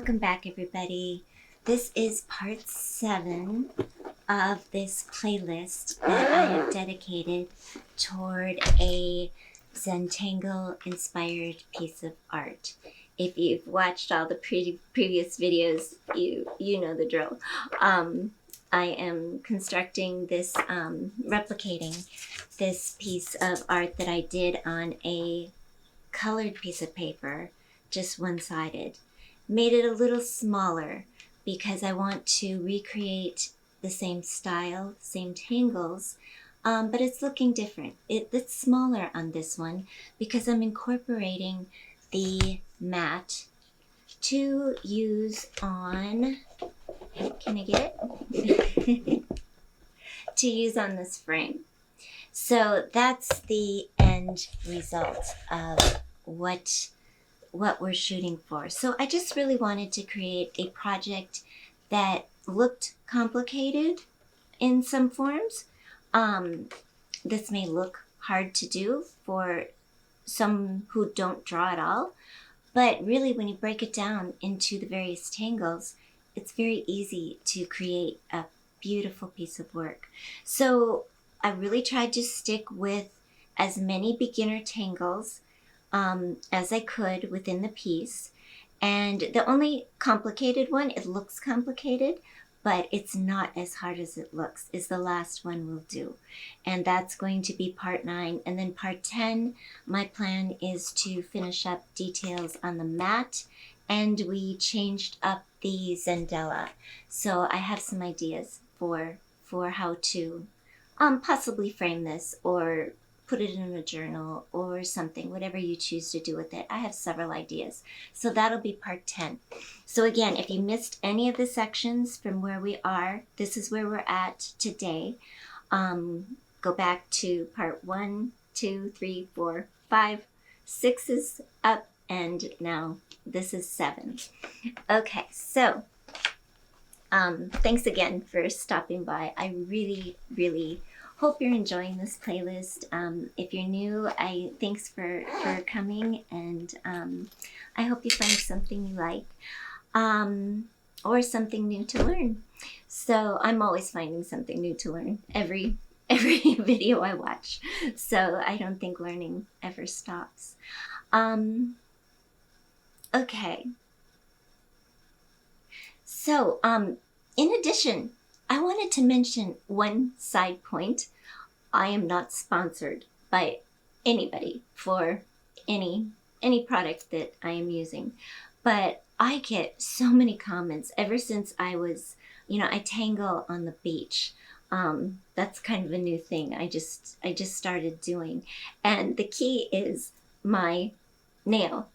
Welcome back, everybody. This is part 7 of this playlist that I have dedicated toward a Zentangle inspired piece of art. If you've watched all the previous videos, you know the drill. I am constructing this, replicating this piece of art that I did on a colored piece of paper, just one-sided. Made it a little smaller because I want to recreate the same style, same tangles, but it's looking different. It's smaller on this one because I'm incorporating the mat to use on, can I get it? To use on this frame. So that's the end result of what we're shooting for. So I just really wanted to create a project that looked complicated in some forms. This may look hard to do for some who don't draw at all, but really when you break it down into the various tangles, it's very easy to create a beautiful piece of work. So I really tried to stick with as many beginner tangles as I could within the piece. And the only complicated one, it looks complicated, but it's not as hard as it looks, is the last one we'll do. And that's going to be part 9. And then part 10, my plan is to finish up details on the mat, and we changed up the Zendala. So I have some ideas for how to possibly frame this or put it in a journal or something, whatever you choose to do with it. I have several ideas. So that'll be part 10. So again, if you missed any of the sections from where we are, this is where we're at today. Go back to part 1, 2, 3, 4, 5, 6 is up, and now this is 7. Okay, so thanks again for stopping by. I really, really hope you're enjoying this playlist. If you're new, thanks for coming, and I hope you find something you like or something new to learn. So I'm always finding something new to learn every video I watch. So I don't think learning ever stops. Okay. So in addition, I wanted to mention one side point. I am not sponsored by anybody for any product that I am using, but I get so many comments ever since I was, I tangle on the beach. That's kind of a new thing I just started doing, and the key is my nail.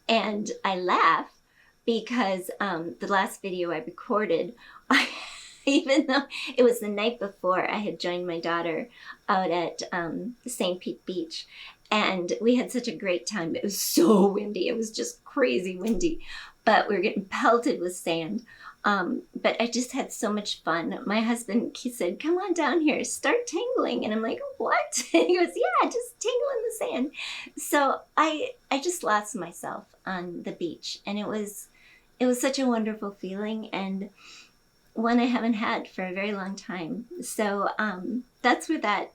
And I laugh because the last video I recorded, even though it was the night before, I had joined my daughter out at St. Pete Beach, and we had such a great time. It was so windy. It was just crazy windy, but we were getting pelted with sand. But I just had so much fun. My husband, he said, "Come on down here, start tangling." And I'm like, "What?" And he goes, "Yeah, just tangle in the sand." So I just lost myself on the beach, and it was such a wonderful feeling, and one I haven't had for a very long time. So that's where that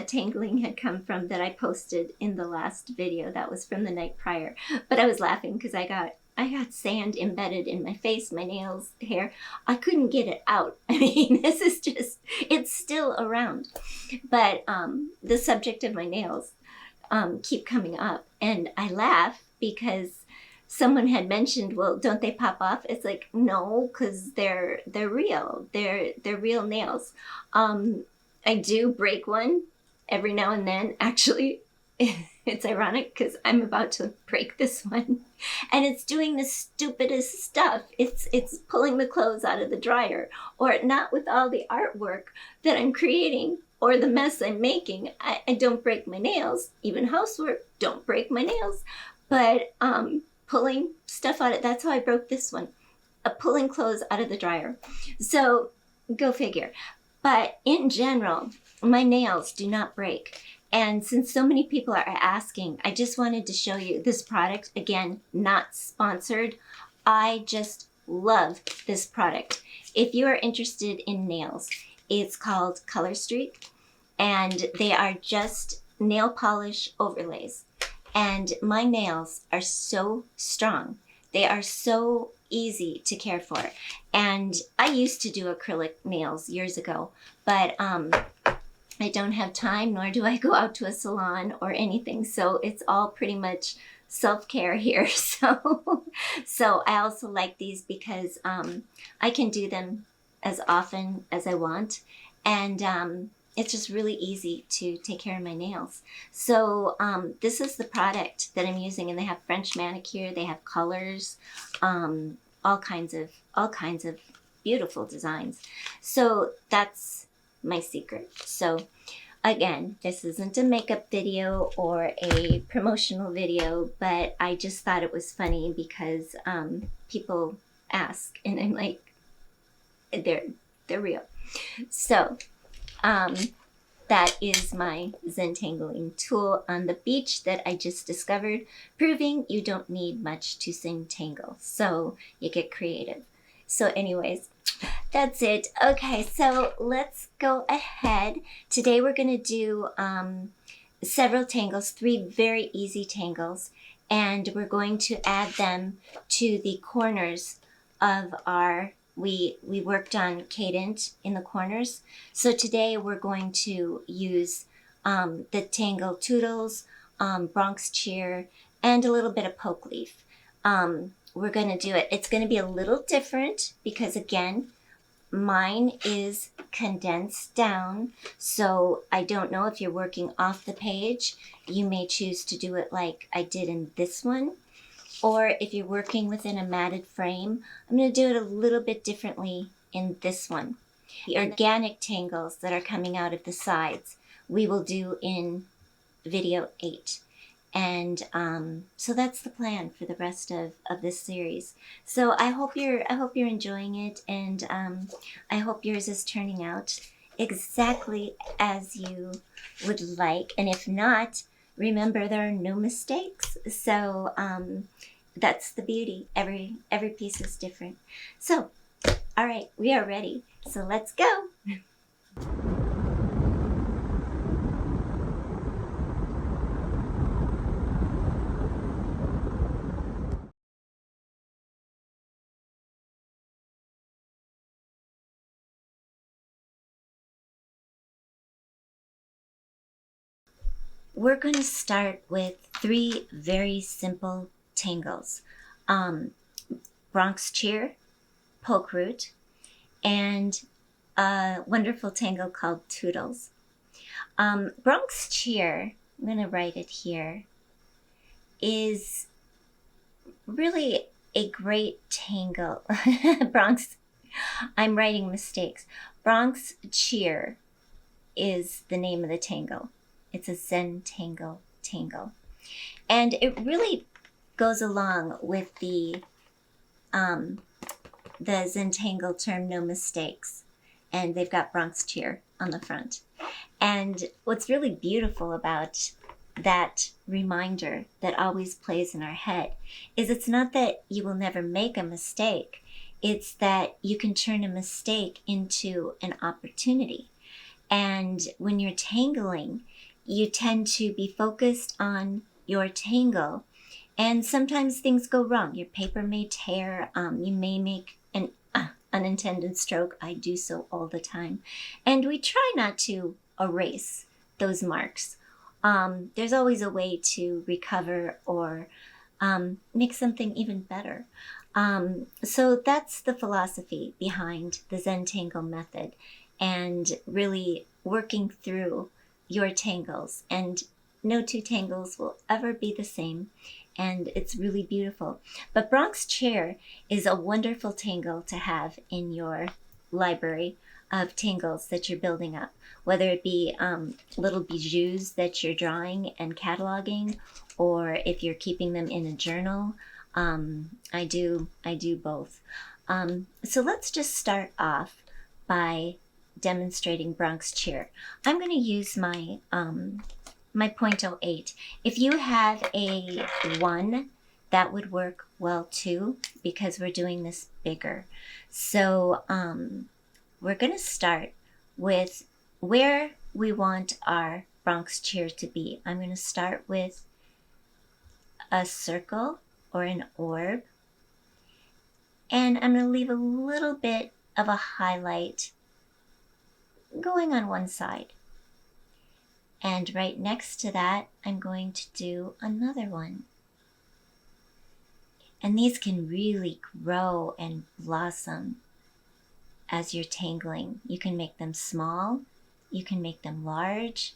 tangling had come from that I posted in the last video. That was from the night prior. But I was laughing because I got sand embedded in my face, my nails, hair. I couldn't get it out. I mean, this is just, it's still around. But the subject of my nails keep coming up, and I laugh because someone had mentioned, well, don't they pop off? It's like, no, because they're real. They're real nails. I do break one every now and then. Actually, it's ironic because I'm about to break this one, and it's doing the stupidest stuff. It's pulling the clothes out of the dryer, or not with all the artwork that I'm creating or the mess I'm making. I don't break my nails. Even housework, don't break my nails. But pulling stuff out of, that's how I broke this one. Pulling clothes out of the dryer. So go figure. But in general, my nails do not break. And since so many people are asking, I just wanted to show you this product. Again, not sponsored. I just love this product. If you are interested in nails, it's called Color Streak, and they are just nail polish overlays. And my nails are so strong. They are so easy to care for. And I used to do acrylic nails years ago, but I don't have time, nor do I go out to a salon or anything. So it's all pretty much self-care here. So I also like these because I can do them as often as I want. And it's just really easy to take care of my nails. So this is the product that I'm using, and they have French manicure, they have colors, all kinds of beautiful designs. So that's my secret. So again, this isn't a makeup video or a promotional video, but I just thought it was funny because people ask, and I'm like, they're real. So that is my Zentangling tool on the beach that I just discovered, proving you don't need much to Zentangle. So you get creative. So anyways, that's it. Okay, so let's go ahead. Today we're going to do several tangles, 3 very easy tangles, and we're going to add them to the corners of our, we worked on cadent in the corners. So today we're going to use the Tangle Toodles, Bronx Cheer, and a little bit of Pokeleaf. We're going to do it. It's going to be a little different because, again, mine is condensed down, so I don't know if you're working off the page. You may choose to do it like I did in this one, or if you're working within a matted frame, I'm going to do it a little bit differently in this one. The organic tangles that are coming out of the sides, we will do in video 8. And so that's the plan for the rest of this series. So I hope you're enjoying it, and I hope yours is turning out exactly as you would like. And if not, remember there are no mistakes. So that's the beauty. Every piece is different. So, all right, we are ready. So let's go. We're going to start with 3 very simple tangles. Bronx Cheer, Pokeroot, and a wonderful tangle called Toodles. Bronx Cheer, I'm going to write it here, is really a great tangle. Bronx, I'm writing mistakes. Bronx Cheer is the name of the tangle. It's a Zentangle Tangle. And it really goes along with the Zentangle term, no mistakes. And they've got Bronx Cheer on the front. And what's really beautiful about that reminder that always plays in our head is it's not that you will never make a mistake. It's that you can turn a mistake into an opportunity. And when you're tangling, you tend to be focused on your tangle, and sometimes things go wrong. Your paper may tear, you may make an unintended stroke. I do so all the time. And we try not to erase those marks. There's always a way to recover or make something even better. So that's the philosophy behind the Zentangle method, and really working through your tangles. And no 2 tangles will ever be the same, and it's really beautiful. But Bronx Cheer is a wonderful tangle to have in your library of tangles that you're building up, whether it be little bijoux that you're drawing and cataloging, or if you're keeping them in a journal. I do both. So let's just start off by demonstrating Bronx Cheer. I'm going to use my my .08. If you have a 1, that would work well too, because we're doing this bigger. So we're going to start with where we want our Bronx Cheer to be. I'm going to start with a circle or an orb, and I'm going to leave a little bit of a highlight going on one side. And right next to that, I'm going to do another one. And these can really grow and blossom as you're tangling. You can make them small, you can make them large,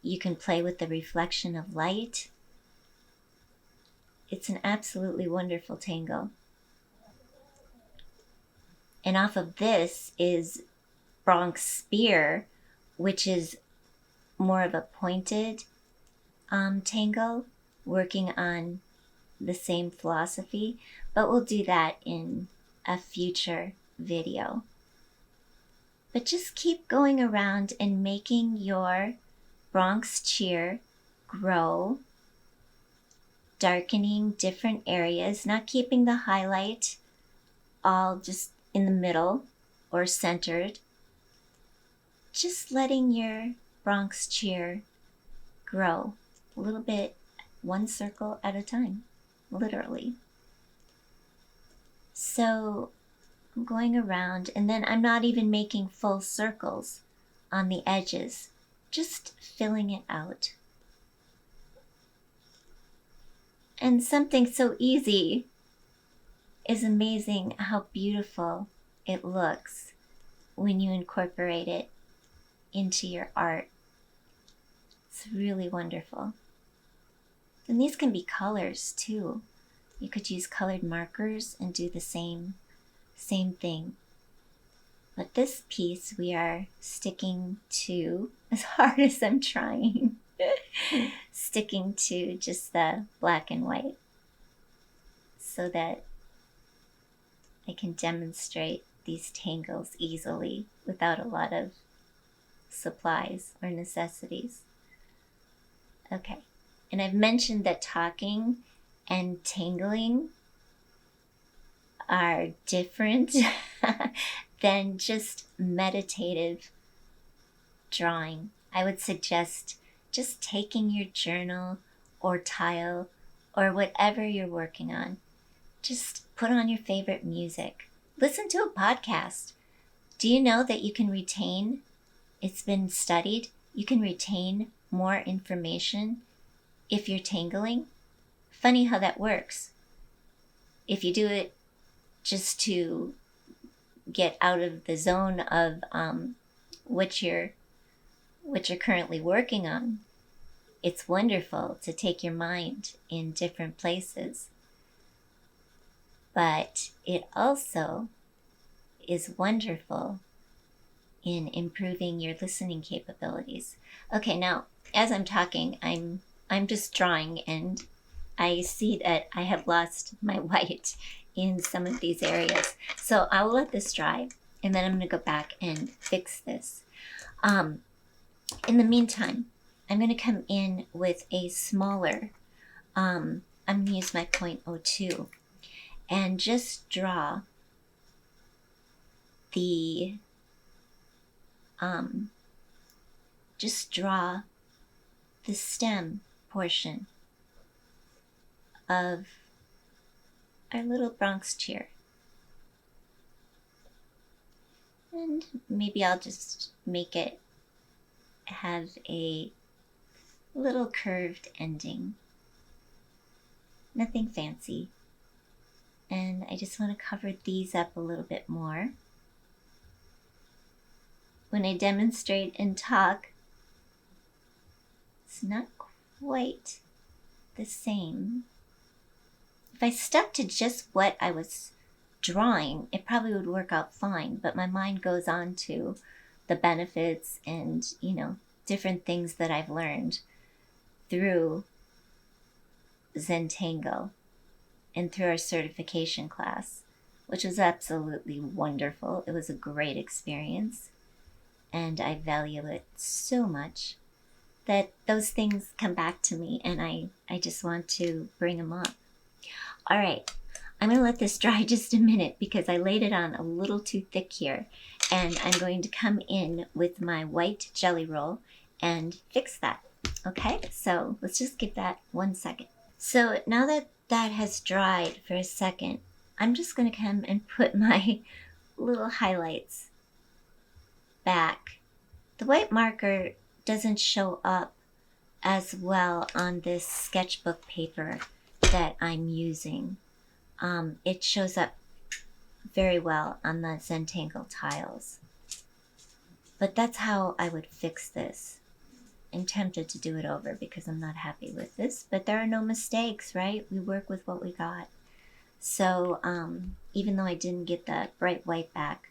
you can play with the reflection of light. It's an absolutely wonderful tangle. And off of this is Bronx Spear, which is more of a pointed tangle, working on the same philosophy, but we'll do that in a future video. But just keep going around and making your Bronx Cheer grow, darkening different areas, not keeping the highlight all just in the middle or centered. Just letting your Bronx Cheer grow a little bit, one circle at a time, literally. So I'm going around, and then I'm not even making full circles on the edges, just filling it out. And something so easy is amazing how beautiful it looks when you incorporate it into your art. It's really wonderful. And these can be colors too. You could use colored markers and do the same thing. But this piece we are sticking to, as hard as I'm trying, sticking to just the black and white so that I can demonstrate these tangles easily without a lot of supplies or necessities. Okay, and I've mentioned that talking and tangling are different than just meditative drawing. I would suggest just taking your journal or tile or whatever you're working on. Just put on your favorite music. Listen to a podcast. Do you know that you can retain, it's been studied, you can retain more information if you're tangling? Funny how that works. If you do it just to get out of the zone of what you're currently working on, it's wonderful to take your mind in different places. But it also is wonderful in improving your listening capabilities. Okay, now as I'm talking, I'm just drawing, and I see that I have lost my white in some of these areas. So I'll let this dry, and then I'm going to go back and fix this. In the meantime, I'm going to come in with a smaller, I'm going to use my 0.02 and just draw the, stem portion of our little Bronx Cheer. And maybe I'll just make it have a little curved ending. Nothing fancy. And I just want to cover these up a little bit more. When I demonstrate and talk, it's not quite the same. If I stuck to just what I was drawing, it probably would work out fine, but my mind goes on to the benefits and, different things that I've learned through Zentangle and through our certification class, which was absolutely wonderful. It was a great experience, and I value it so much that those things come back to me, and I just want to bring them up. All right, I'm gonna let this dry just a minute because I laid it on a little too thick here. And I'm going to come in with my white jelly roll and fix that. Okay, so let's just give that 1 second. So now that that has dried for a second, I'm just gonna come and put my little highlights back. The white marker doesn't show up as well on this sketchbook paper that I'm using. It shows up very well on the Zentangle tiles. But that's how I would fix this. I'm tempted to do it over because I'm not happy with this, but there are no mistakes, right? We work with what we got. So even though I didn't get the bright white back,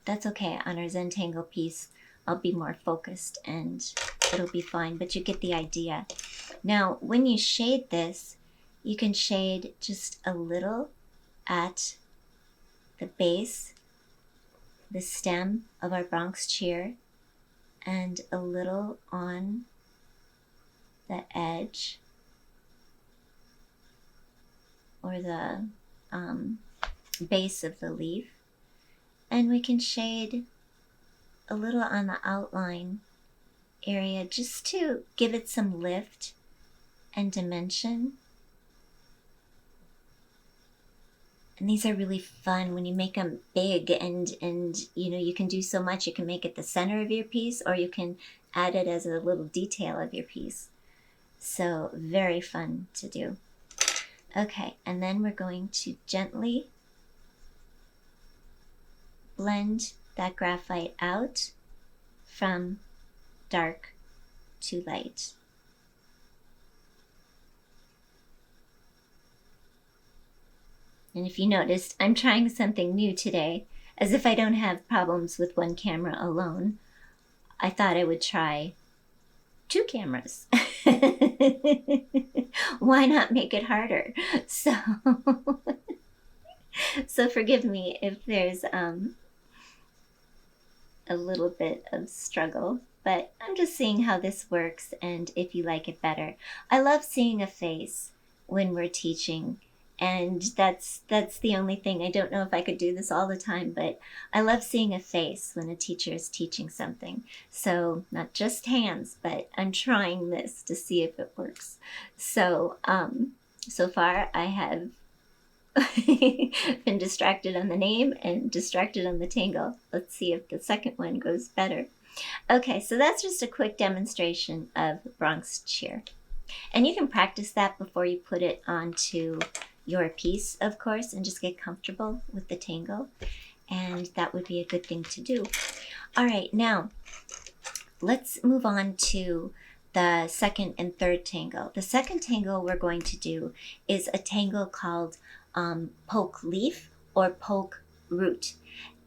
that's okay. On our Zentangle piece, I'll be more focused and it'll be fine, but you get the idea. Now, when you shade this, you can shade just a little at the base, the stem of our Bronx Cheer, and a little on the edge or the base of the leaf. And we can shade a little on the outline area just to give it some lift and dimension. And these are really fun when you make them big and you know, you can do so much. You can make it the center of your piece or you can add it as a little detail of your piece. So very fun to do. Okay, and then we're going to gently blend that graphite out from dark to light. And if you noticed, I'm trying something new today. As if I don't have problems with one camera alone, I thought I would try 2 cameras. Why not make it harder? So forgive me if there's a little bit of struggle, but I'm just seeing how this works and if you like it better. I love seeing a face when we're teaching, and that's the only thing. I don't know if I could do this all the time, but I love seeing a face when a teacher is teaching something. So not just hands, but I'm trying this to see if it works. So so far I have been distracted on the name and distracted on the tangle. Let's see if the second one goes better. Okay, so that's just a quick demonstration of Bronx Cheer. And you can practice that before you put it onto your piece, of course, and just get comfortable with the tangle. And that would be a good thing to do. All right, now let's move on to the second and third tangle. The second tangle we're going to do is a tangle called Pokeleaf or Pokeroot.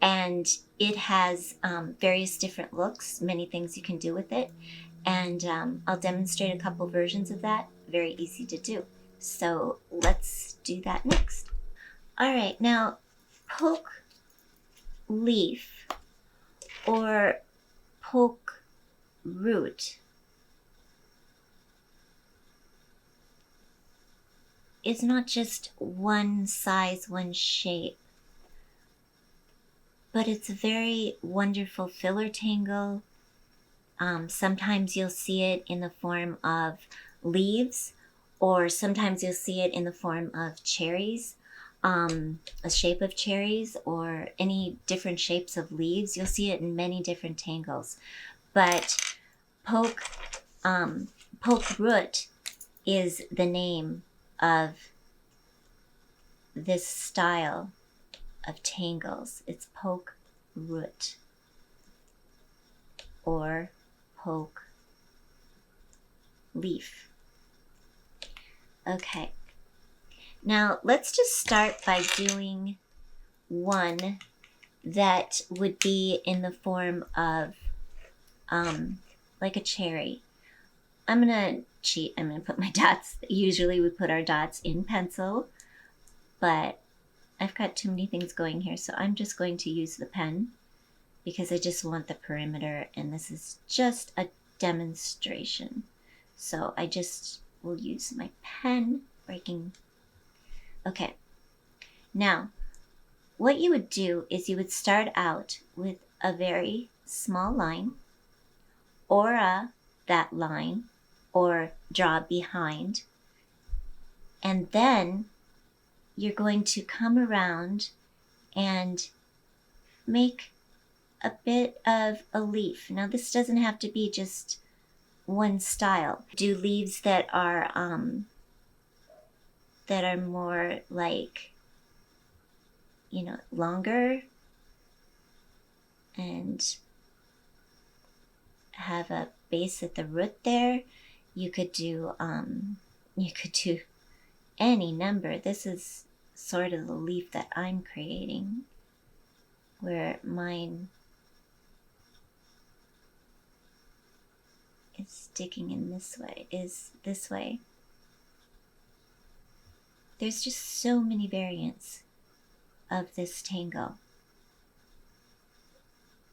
And it has various different looks, many things you can do with it. And I'll demonstrate a couple versions of that. Very easy to do. So let's do that next. All right, now Pokeleaf or Pokeroot is not just one size, one shape, but it's a very wonderful filler tangle. Sometimes you'll see it in the form of leaves, or sometimes you'll see it in the form of cherries, a shape of cherries, or any different shapes of leaves. You'll see it in many different tangles. But Pokeroot is the name of this style of tangles. It's Pokeroot or Pokeleaf. Okay, now let's just start by doing one that would be in the form of like a cherry. I'm gonna cheat. I'm gonna put my dots. Usually we put our dots in pencil, but I've got too many things going here, so I'm just going to use the pen because I just want the perimeter, and this is just a demonstration. So I just will use my pen, breaking. Okay. Now, what you would do is you would start out with a very small line, aura that line, or draw behind, and then you're going to come around and make a bit of a leaf. Now, this doesn't have to be just one style. Do leaves that are more like, you know, longer and have a base at the root there. You could do any number. This is sort of the leaf that I'm creating, where mine is sticking in this way. There's just so many variants of this tangle.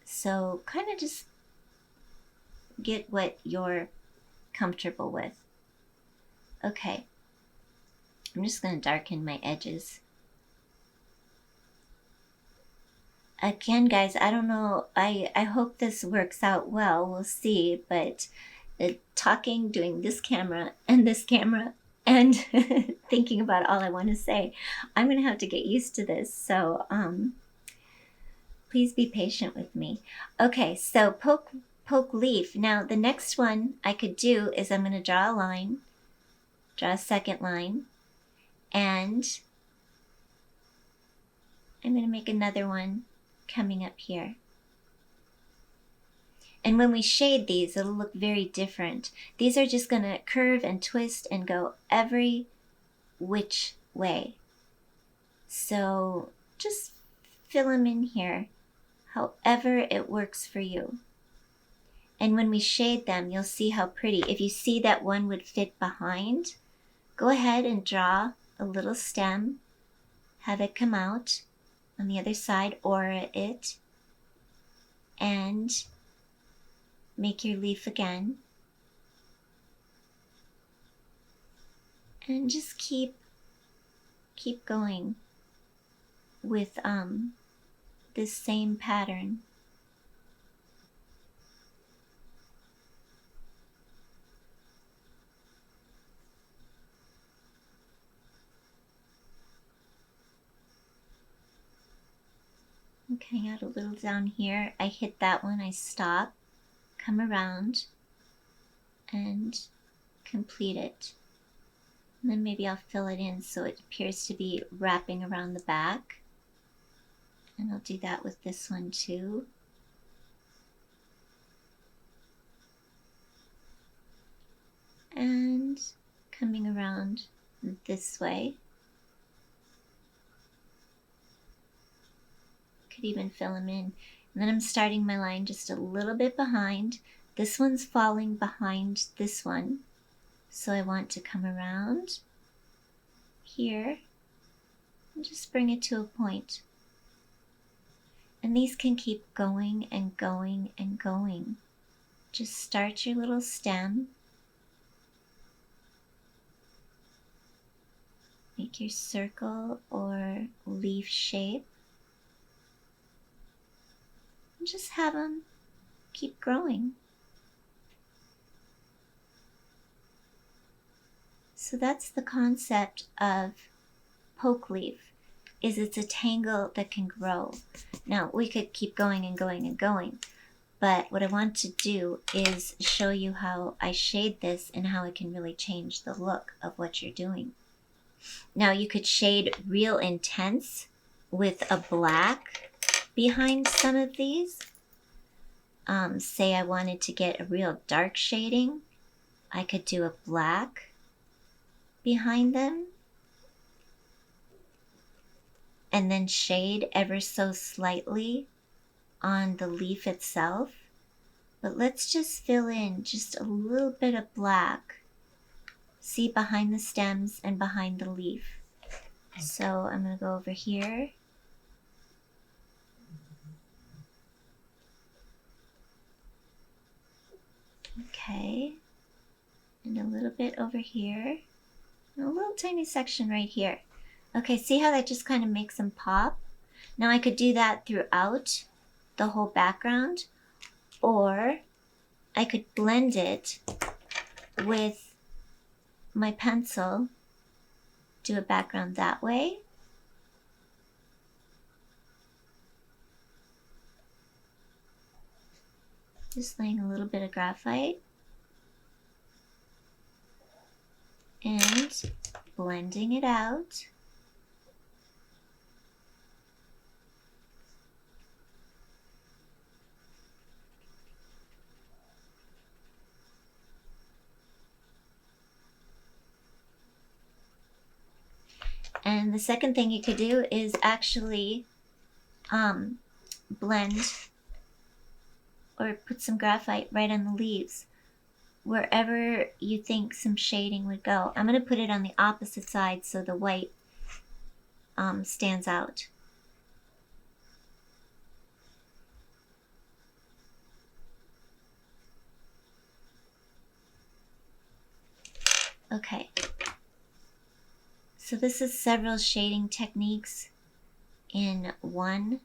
So kind of just get what you're comfortable with. Okay, I'm just going to darken my edges. Again, guys, I don't know, I hope this works out well. We'll see, but talking, doing this camera, and thinking about all I want to say, I'm going to have to get used to this. So please be patient with me. Okay, so Pokeleaf. Now the next one I could do is I'm going to draw a line, draw a second line, and I'm going to make another one coming up here. And when we shade these, it'll look very different. These are just going to curve and twist and go every which way. So just fill them in here, however it works for you. And when we shade them, you'll see how pretty. If you see that one would fit behind, go ahead and draw a little stem, have it come out on the other side, aura it, and make your leaf again. And just keep going with this same pattern. Okay, out a little down here. I hit that one, I stop, come around, and complete it. And then maybe I'll fill it in so it appears to be wrapping around the back. And I'll do that with this one too. And coming around this way. Could even fill them in. And then I'm starting my line just a little bit behind. This one's falling behind this one. So I want to come around here and just bring it to a point. And these can keep going and going and going. Just start your little stem. Make your circle or leaf shape. And just have them keep growing. So that's the concept of Pokeleaf, is it's a tangle that can grow. Now we could keep going and going and going, but what I want to do is show you how I shade this and how it can really change the look of what you're doing. Now you could shade real intense with a black behind some of these. Say I wanted to get a real dark shading, I could do a black behind them and then shade ever so slightly on the leaf itself. But let's just fill in just a little bit of black. See, behind the stems and behind the leaf. So I'm going to go over here. Okay. And a little bit over here. And a little tiny section right here. Okay, see how that just kind of makes them pop? Now I could do that throughout the whole background, or I could blend it with my pencil, do a background that way. Just laying a little bit of graphite and blending it out. And the second thing you could do is actually blend or put some graphite right on the leaves, wherever you think some shading would go. I'm going to put it on the opposite side so the white stands out. Okay. So this is several shading techniques in one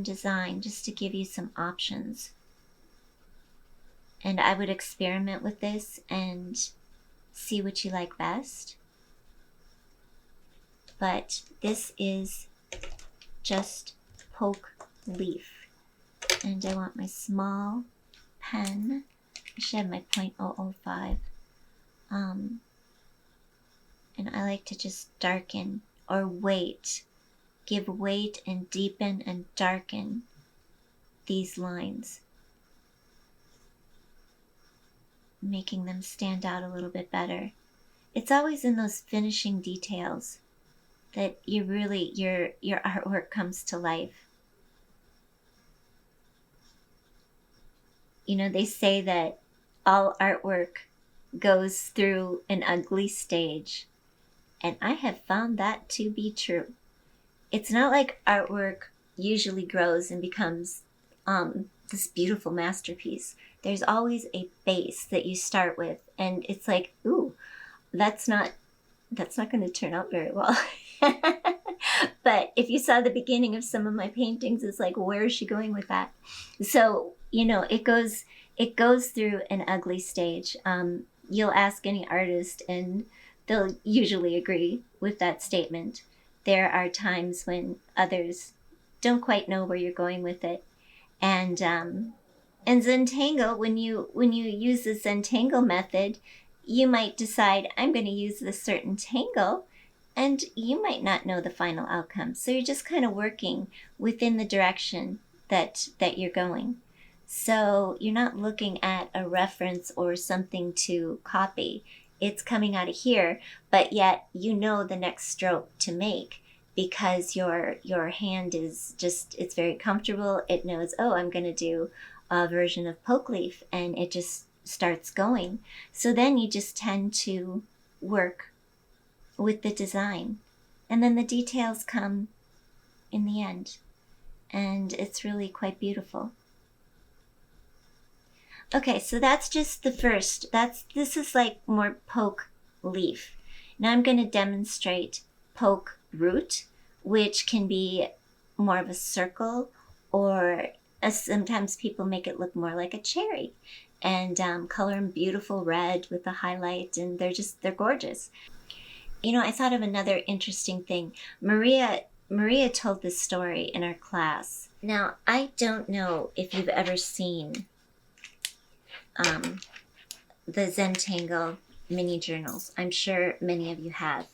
design, just to give you some options. And I would experiment with this and see what you like best. But this is just Pokeleaf. And I want my small pen. I should have my .005. And I like to just darken or give weight and deepen and darken these lines, making them stand out a little bit better. It's always in those finishing details that you really, your artwork comes to life. You know, they say that all artwork goes through an ugly stage, and I have found that to be true. It's not like artwork usually grows and becomes this beautiful masterpiece. There's always a base that you start with, and it's like, ooh, that's not going to turn out very well. But if you saw the beginning of some of my paintings, it's like, where is she going with that? So, you know, it goes through an ugly stage. You'll ask any artist and they'll usually agree with that statement. There are times when others don't quite know where you're going with it. And Zentangle, when you use the Zentangle method, you might decide, I'm going to use this certain tangle, and you might not know the final outcome. So you're just kind of working within the direction that you're going. So you're not looking at a reference or something to copy. It's coming out of here, but yet you know the next stroke to make because your hand is just, it's very comfortable. It knows, oh, I'm going to do a version of Pokeleaf, and it just starts going. So then you just tend to work with the design, and then the details come in the end, and it's really quite beautiful. Okay, so that's just the first. This is like more Pokeleaf. Now I'm going to demonstrate Pokeroot, which can be more of a circle, or sometimes people make it look more like a cherry, and color them beautiful red with a highlight, and they're gorgeous. You know, I thought of another interesting thing. Maria told this story in our class. Now, I don't know if you've ever seen the Zentangle mini journals. I'm sure many of you have.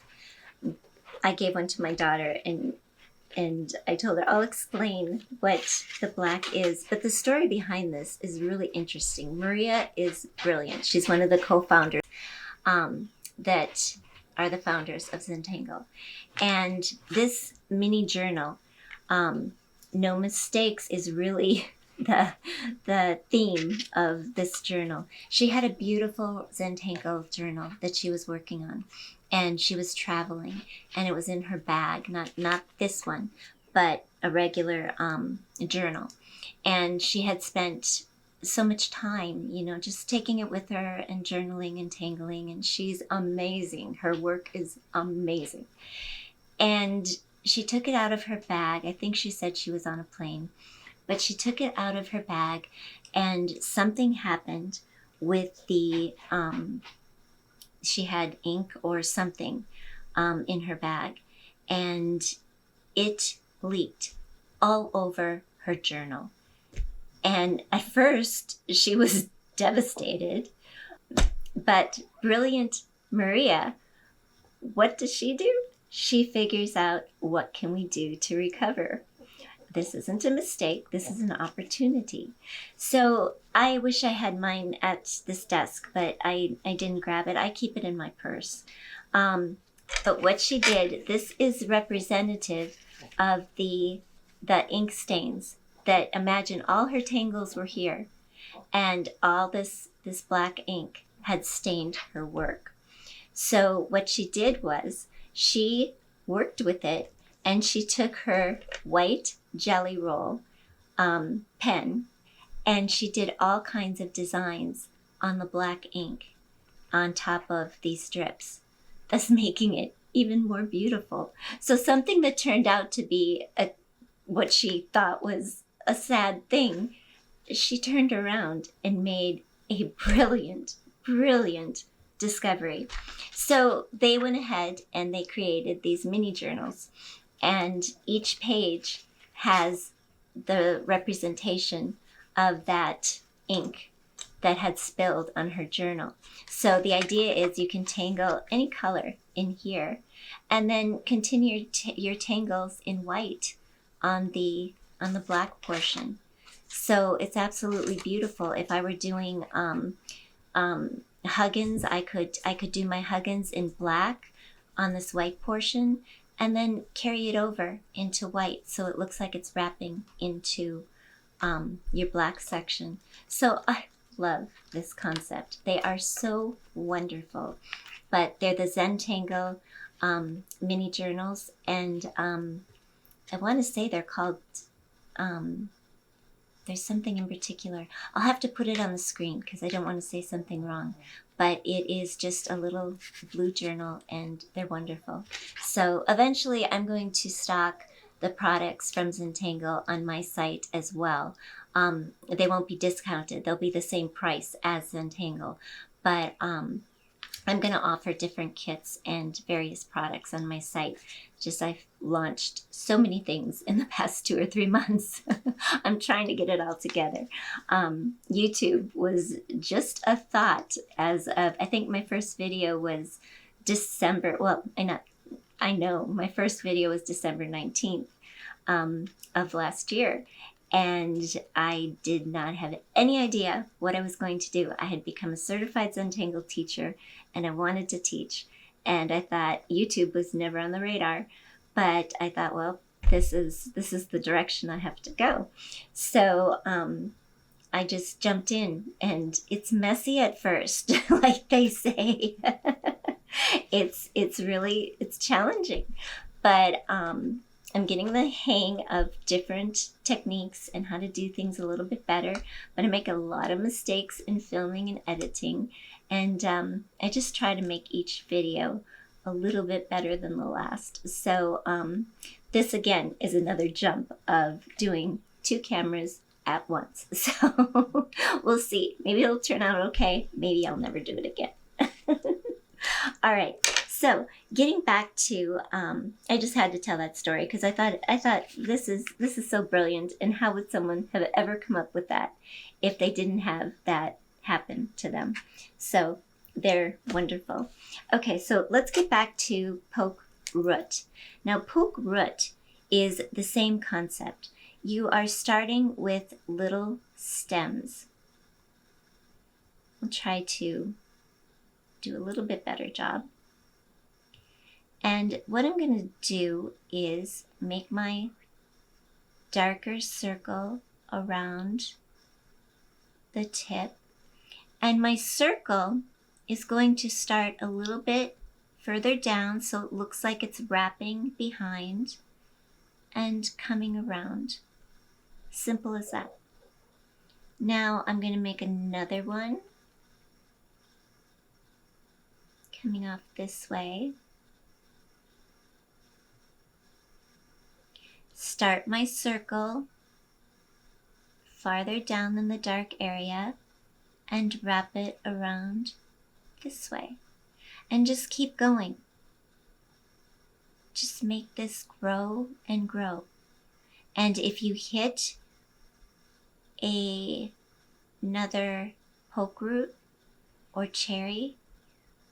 I gave one to my daughter, and I told her, I'll explain what the black is. But the story behind this is really interesting. Maria is brilliant. She's one of the co-founders that are the founders of Zentangle. And this mini journal, No Mistakes, is really the theme of this journal. She had a beautiful Zentangle journal that she was working on, and she was traveling, and it was in her bag, not this one, but a regular journal. And she had spent so much time, just taking it with her and journaling and tangling. And she's amazing. Her work is amazing. And she took it out of her bag. I think she said she was on a plane, but she took it out of her bag, and something happened with she had ink or something in her bag, and it leaked all over her journal. And at first she was devastated, but brilliant Maria, what does she do? She figures out, what can we do to recover? This isn't a mistake. This is an opportunity. So I wish I had mine at this desk, but I didn't grab it. I keep it in my purse. But what she did, this is representative of the ink stains. That, imagine all her tangles were here, and all this black ink had stained her work. So what she did was she worked with it, and she took her white jelly roll pen, and she did all kinds of designs on the black ink on top of these strips, thus making it even more beautiful. So something that turned out to be what she thought was a sad thing, she turned around and made a brilliant, brilliant discovery. So they went ahead and they created these mini journals, and each page has the representation of that ink that had spilled on her journal. So the idea is you can tangle any color in here, and then continue your tangles in white on the black portion. So it's absolutely beautiful. If I were doing Huggins, I could do my Huggins in black on this white portion, and then carry it over into white, so it looks like it's wrapping into your black section. So I love this concept. They are so wonderful. But they're the Zentangle mini journals, and I want to say they're called, there's something in particular. I'll have to put it on the screen because I don't want to say something wrong. But it is just a little blue journal, and they're wonderful. So eventually I'm going to stock the products from Zentangle on my site as well. They won't be discounted. They'll be the same price as Zentangle. But I'm going to offer different kits and various products on my site. Just I've launched so many things in the past 2 or 3 months. I'm trying to get it all together. YouTube was just a thought as of, I think my first video was December, well, I know my first video was December 19th of last year. And I did not have any idea what I was going to do. I had become a certified Zentangle teacher, and I wanted to teach. And I thought YouTube was never on the radar, but I thought, well, this is the direction I have to go. So I just jumped in, and it's messy at first, like they say. It's challenging, but I'm getting the hang of different techniques and how to do things a little bit better, but I make a lot of mistakes in filming and editing, and I just try to make each video a little bit better than the last. So this again is another jump of doing 2 cameras at once. So we'll see. Maybe it'll turn out okay. Maybe I'll never do it again. All right. So getting back to, I just had to tell that story because I thought this is so brilliant, and how would someone have ever come up with that if they didn't have that happen to them? So they're wonderful. Okay, so let's get back to Pokeroot. Now Pokeroot is the same concept. You are starting with little stems. I'll try to do a little bit better job. And what I'm going to do is make my darker circle around the tip. And my circle is going to start a little bit further down, so it looks like it's wrapping behind and coming around. Simple as that. Now I'm going to make another one coming off this way. Start my circle farther down in the dark area and wrap it around this way. And just keep going. Just make this grow and grow. And if you hit another pokeroot or cherry,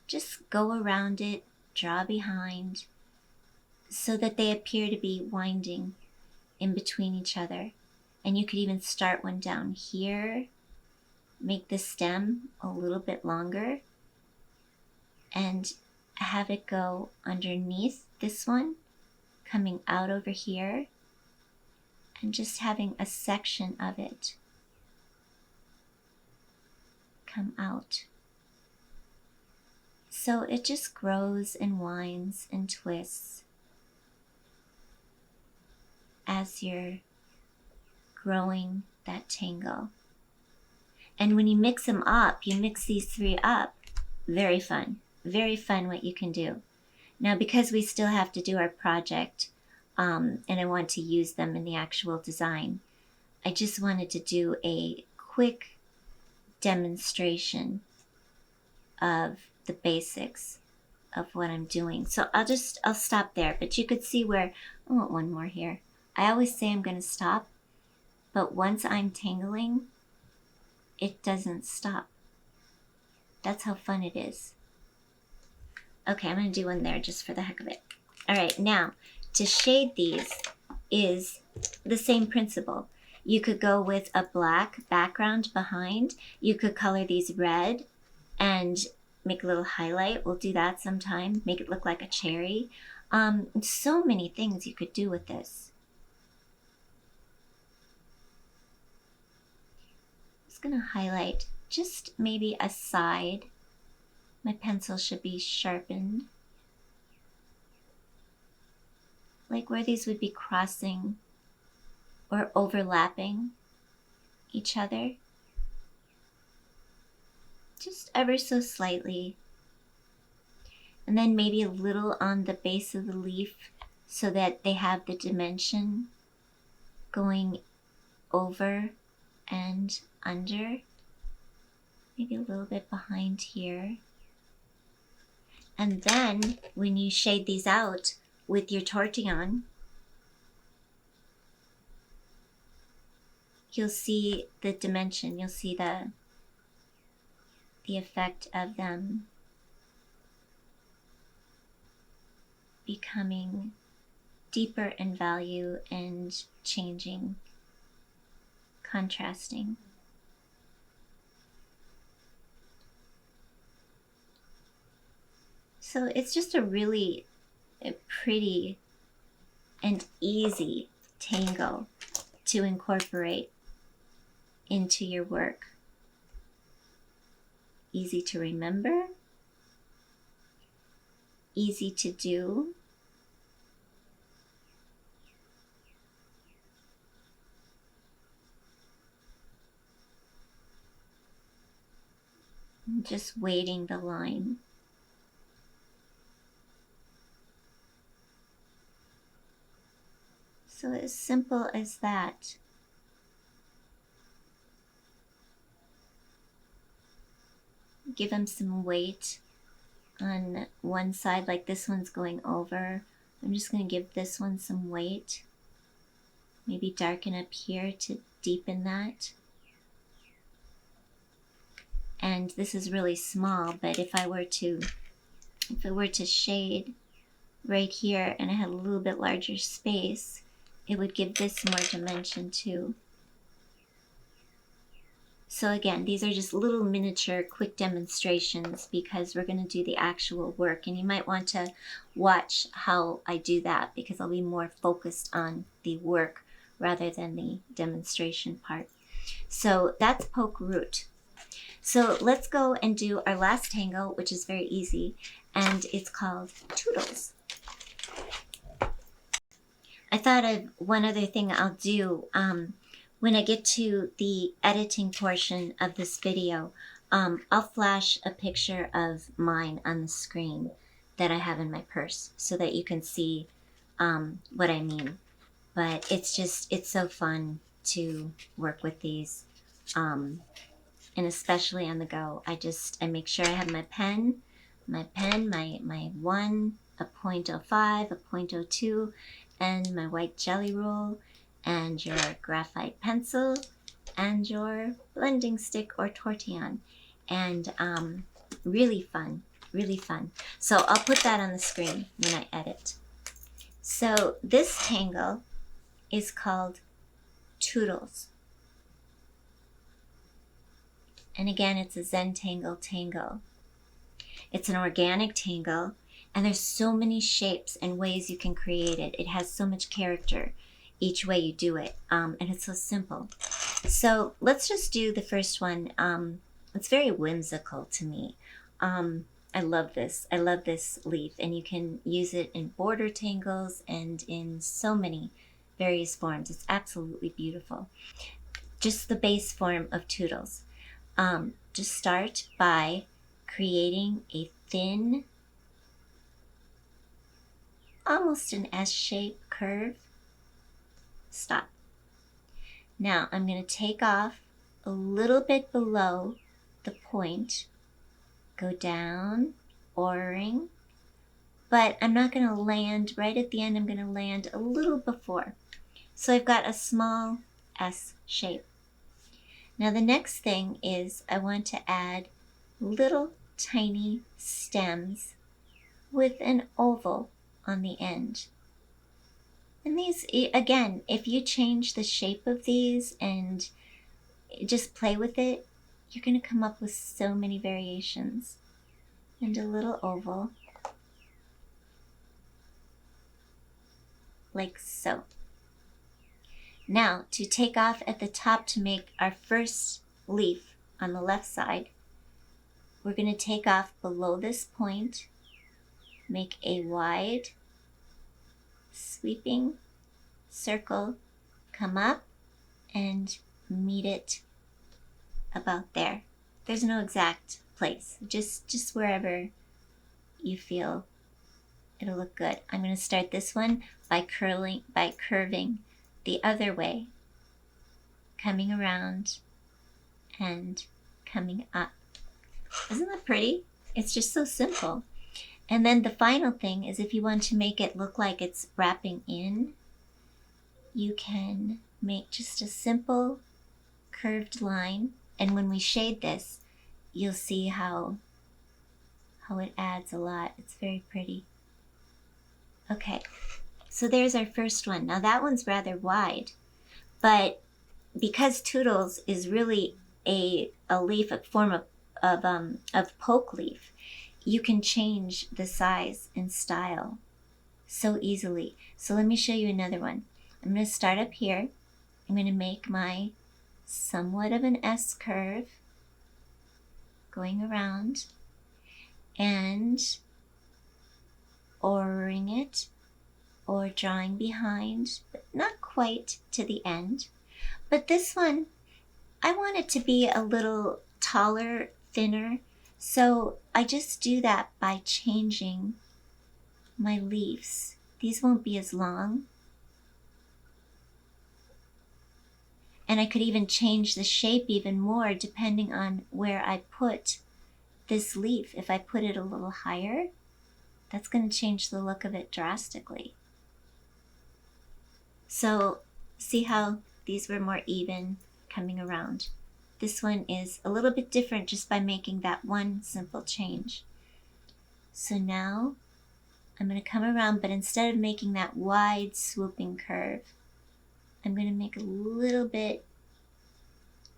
just go around it, draw behind, so that they appear to be winding in between each other. And you could even start one down here, make the stem a little bit longer, and have it go underneath this one, coming out over here, and just having a section of it come out. So it just grows and winds and twists as you're growing that tangle. And when you mix them up, you mix these three up, very fun what you can do. Now, because we still have to do our project, and I want to use them in the actual design, I just wanted to do a quick demonstration of the basics of what I'm doing. So I'll stop there, but you could see where, I want one more here. I always say I'm going to stop, but once I'm tangling, it doesn't stop. That's how fun it is. Okay, I'm going to do one there just for the heck of it. All right, now to shade these is the same principle. You could go with a black background behind. You could color these red and make a little highlight. We'll do that sometime. Make it look like a cherry. So many things you could do with this. I'm just going to highlight just maybe a side. My pencil should be sharpened. Like where these would be crossing or overlapping each other. Just ever so slightly. And then maybe a little on the base of the leaf so that they have the dimension going over and under. Maybe a little bit behind here. And then when you shade these out with your tortillon, you'll see the dimension, you'll see the effect of them becoming deeper in value and changing, contrasting. So it's just a really pretty and easy tangle to incorporate into your work. Easy to remember, easy to do, just waiting the line. So as simple as that. Give them some weight on one side, like this one's going over. I'm just going to give this one some weight. Maybe darken up here to deepen that. And this is really small, but if I were to shade right here and I had a little bit larger space, it would give this more dimension too. So again, these are just little miniature quick demonstrations because we're going to do the actual work, and you might want to watch how I do that because I'll be more focused on the work rather than the demonstration part. So that's Pokeroot. So let's go and do our last tangle, which is very easy, and it's called Toodles. I thought of one other thing I'll do when I get to the editing portion of this video, I'll flash a picture of mine on the screen that I have in my purse so that you can see what I mean. But it's so fun to work with these, and especially on the go. I make sure I have my pen, my 1, a .05, a .02, and my white jelly roll, and your graphite pencil, and your blending stick or tortillon. And really fun, really fun. So I'll put that on the screen when I edit. So this tangle is called Toodles. And again, it's a Zentangle Tangle. It's an organic tangle, and there's so many shapes and ways you can create it. It has so much character each way you do it, and it's so simple. So let's just do the first one. It's very whimsical to me. I love this. I love this leaf, and you can use it in border tangles and in so many various forms. It's absolutely beautiful. Just the base form of Toodles. Just start by creating a thin, almost an S-shaped curve. Stop. Now I'm going to take off a little bit below the point, go down, O-ring, but I'm not going to land right at the end. I'm going to land a little before. So I've got a small S shape. Now the next thing is I want to add little tiny stems with an oval on the end. And these, again, if you change the shape of these and just play with it, you're going to come up with so many variations. And a little oval, like so. Now, to take off at the top to make our first leaf on the left side, we're going to take off below this point, make a wide sweeping circle, come up and meet it about there. There's no exact place, just wherever you feel it'll look good. I'm going to start this one by curving the other way, coming around and coming up. Isn't that pretty? It's just so simple. And then the final thing is, if you want to make it look like it's wrapping in, you can make just a simple curved line. And when we shade this, you'll see how it adds a lot. It's very pretty. Okay, so there's our first one. Now that one's rather wide, but because Toodles is really a leaf, a form of Pokeleaf, you can change the size and style so easily. So let me show you another one. I'm going to start up here. I'm going to make my somewhat of an S curve going around and O-ring it or drawing behind, but not quite to the end. But this one, I want it to be a little taller, thinner, so I just do that by changing my leaves. These won't be as long. And I could even change the shape even more depending on where I put this leaf. If I put it a little higher, that's going to change the look of it drastically. So see how these were more even coming around. This one is a little bit different just by making that one simple change. So now I'm going to come around, but instead of making that wide swooping curve, I'm going to make a little bit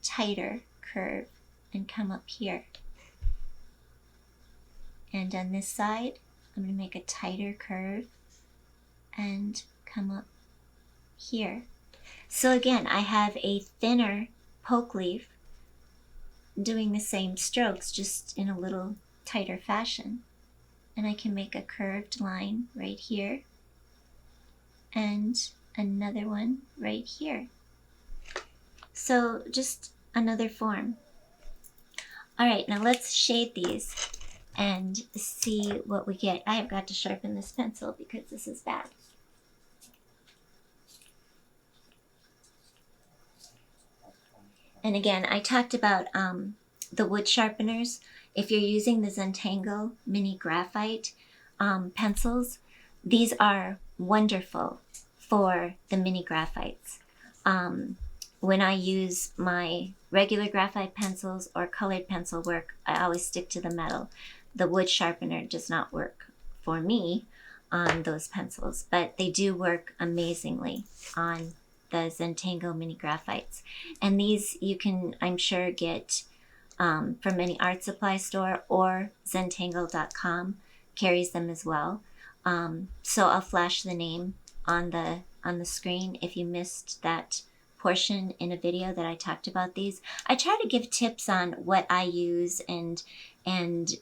tighter curve and come up here. And on this side, I'm going to make a tighter curve and come up here. So again, I have a thinner poke leaf doing the same strokes, just in a little tighter fashion. And I can make a curved line right here and another one right here. So just another form. All right, now let's shade these and see what we get. I have got to sharpen this pencil because this is bad. And again, I talked about the wood sharpeners. If you're using the Zentangle mini graphite pencils, these are wonderful for the mini graphites. When I use my regular graphite pencils or colored pencil work, I always stick to the metal. The wood sharpener does not work for me on those pencils, but they do work amazingly on the Zentangle mini graphites. And these you can, I'm sure, get from any art supply store, or Zentangle.com carries them as well. So I'll flash the name on the screen if you missed that portion in a video that I talked about these. I try to give tips on what I use and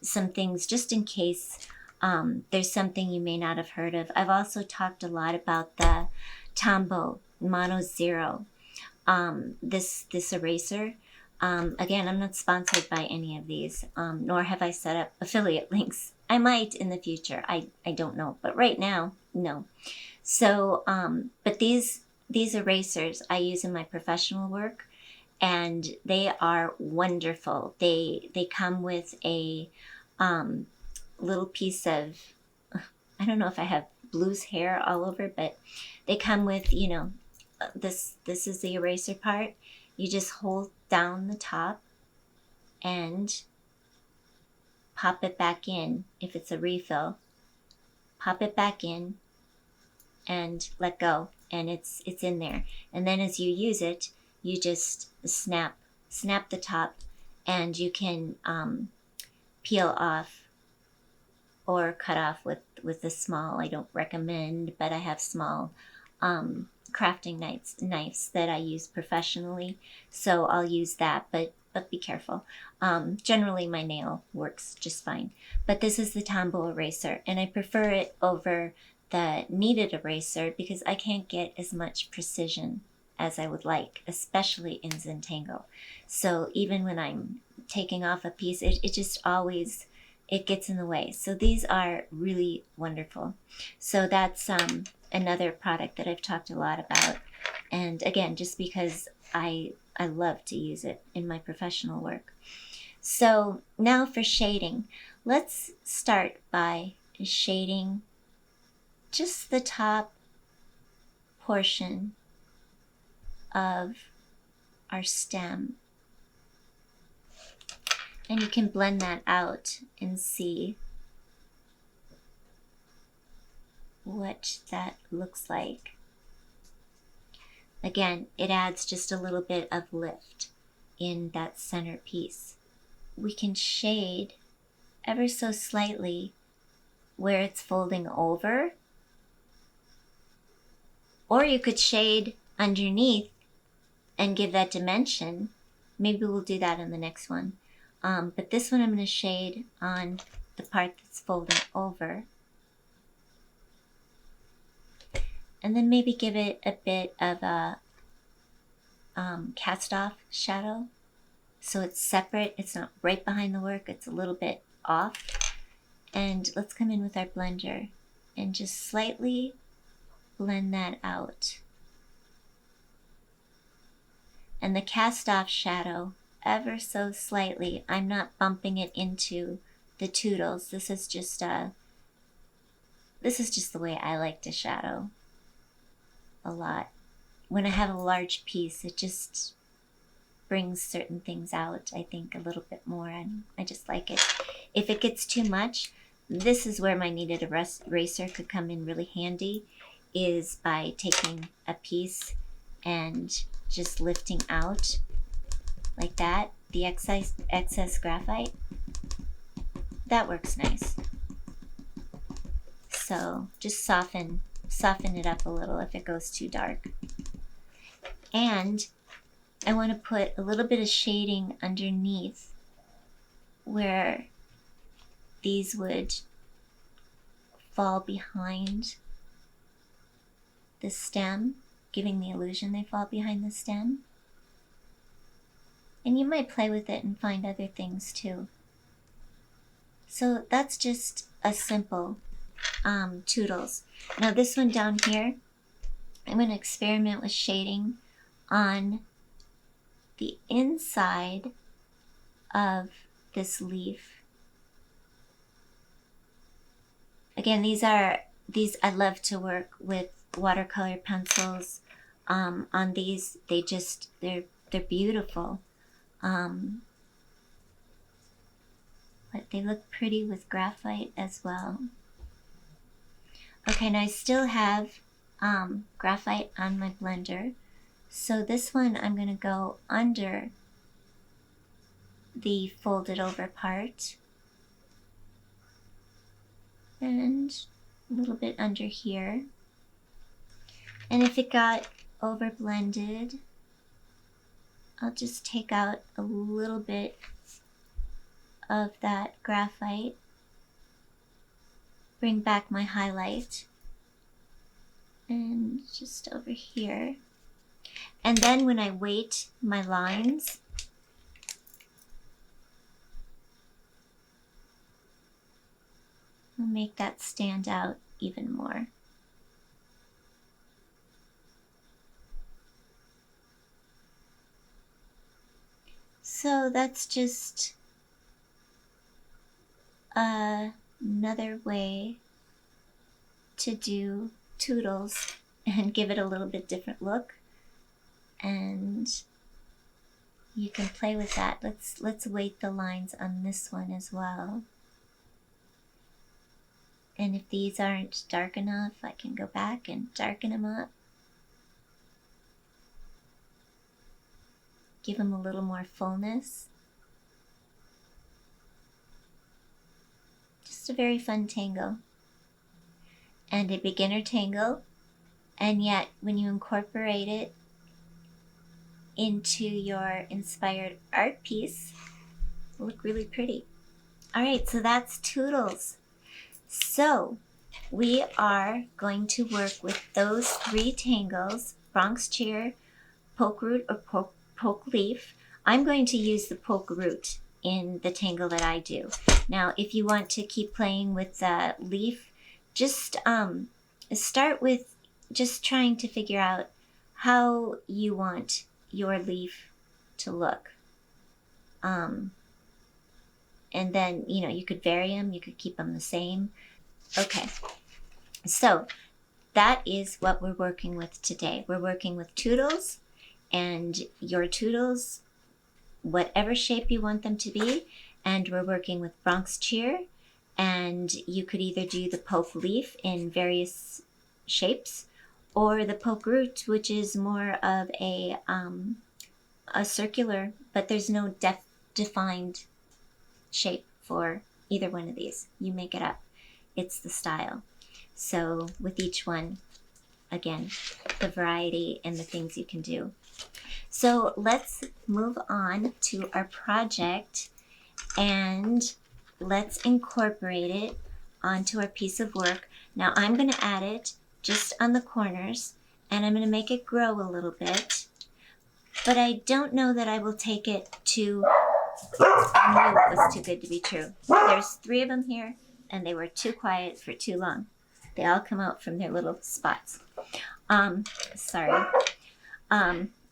some things just in case there's something you may not have heard of. I've also talked a lot about the Tombow Mono Zero, this eraser. Again, I'm not sponsored by any of these, nor have I set up affiliate links. I might in the future. I don't know, but right now, no. So, but these erasers I use in my professional work, and they are wonderful. They come with a little piece of, I don't know if I have blue's hair all over, but they come with, you know, this is the eraser part. You just hold down the top and pop it back in. If it's a refill, pop it back in and let go, and it's in there. And then as you use it, you just snap the top, and you can peel off or cut off with a small, I don't recommend, but I have small crafting knives that I use professionally, so I'll use that, but be careful. Generally my nail works just fine, but this is the Tombow eraser, and I prefer it over the kneaded eraser because I can't get as much precision as I would like, especially in Zentangle. So even when I'm taking off a piece, it just always, it gets in the way. So these are really wonderful. So that's another product that I've talked a lot about. And again, just because I love to use it in my professional work. So now for shading. Let's start by shading just the top portion of our stem. And you can blend that out and see what that looks like. Again, it adds just a little bit of lift in that center piece. We can shade ever so slightly where it's folding over, or you could shade underneath and give that dimension. Maybe we'll do that in the next one. But this one I'm going to shade on the part that's folding over. And then maybe give it a bit of a cast off shadow. So it's separate, it's not right behind the work, it's a little bit off. And let's come in with our blender and just slightly blend that out. And the cast off shadow, ever so slightly, I'm not bumping it into the Toodles. This is just the way I like to shadow a lot. When I have a large piece, it just brings certain things out, I think, a little bit more, and I just like it. If it gets too much, this is where my kneaded eraser could come in really handy, is by taking a piece and just lifting out like that, the excess graphite. That works nice. So just soften it up a little if it goes too dark. And I want to put a little bit of shading underneath where these would fall behind the stem, giving the illusion they fall behind the stem. And you might play with it and find other things too. So that's just a simple Toodles. Now this one down here, I'm going to experiment with shading on the inside of this leaf. Again, these I love to work with watercolor pencils. On these, they're beautiful. But they look pretty with graphite as well. Okay, now I still have graphite on my blender. So this one I'm going to go under the folded over part and a little bit under here. And if it got over blended, I'll just take out a little bit of that graphite, bring back my highlight, and just over here. And then when I weight my lines, I'll make that stand out even more. So that's just another way to do Toodles and give it a little bit different look. And you can play with that. Let's weight the lines on this one as well. And if these aren't dark enough, I can go back and darken them up. Give them a little more fullness. Just a very fun tangle. And a beginner tangle. And yet, when you incorporate it into your inspired art piece, it'll look really pretty. All right, so that's Toodles. So we are going to work with those 3 tangles, Bronx Cheer, Pokeroot, or Pokeleaf. I'm going to use the Pokeroot in the tangle that I do. Now, if you want to keep playing with the leaf, just start with just trying to figure out how you want your leaf to look. And then, you could vary them, you could keep them the same. Okay, so that is what we're working with today. We're working with Toodles, and your Toodles, whatever shape you want them to be, and we're working with Bronx Cheer, and you could either do the Pokeleaf in various shapes, or the Pokeroot, which is more of a circular, but there's no defined shape for either one of these. You make it up. It's the style. So with each one, again, the variety and the things you can do. So let's move on to our project and let's incorporate it onto our piece of work. Now I'm going to add it just on the corners, and I'm going to make it grow a little bit, but I don't know that I will take it to, I knew it was too good to be true. There's 3 of them here, and they were too quiet for too long. They all come out from their little spots. Sorry.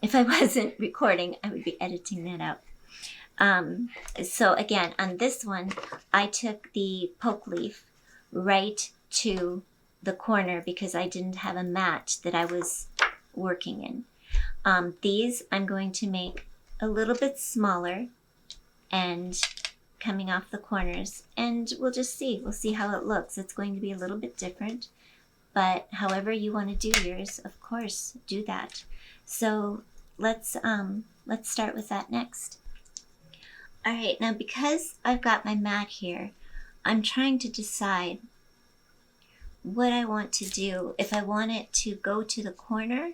If I wasn't recording, I would be editing that out. So again, on this one, I took the Pokeleaf right to the corner because I didn't have a mat that I was working in. These I'm going to make a little bit smaller and coming off the corners, and we'll just see. We'll see how it looks. It's going to be a little bit different, but however you want to do yours, of course, do that. So let's start with that next. All right, now because I've got my mat here, I'm trying to decide what I want to do. If I want it to go to the corner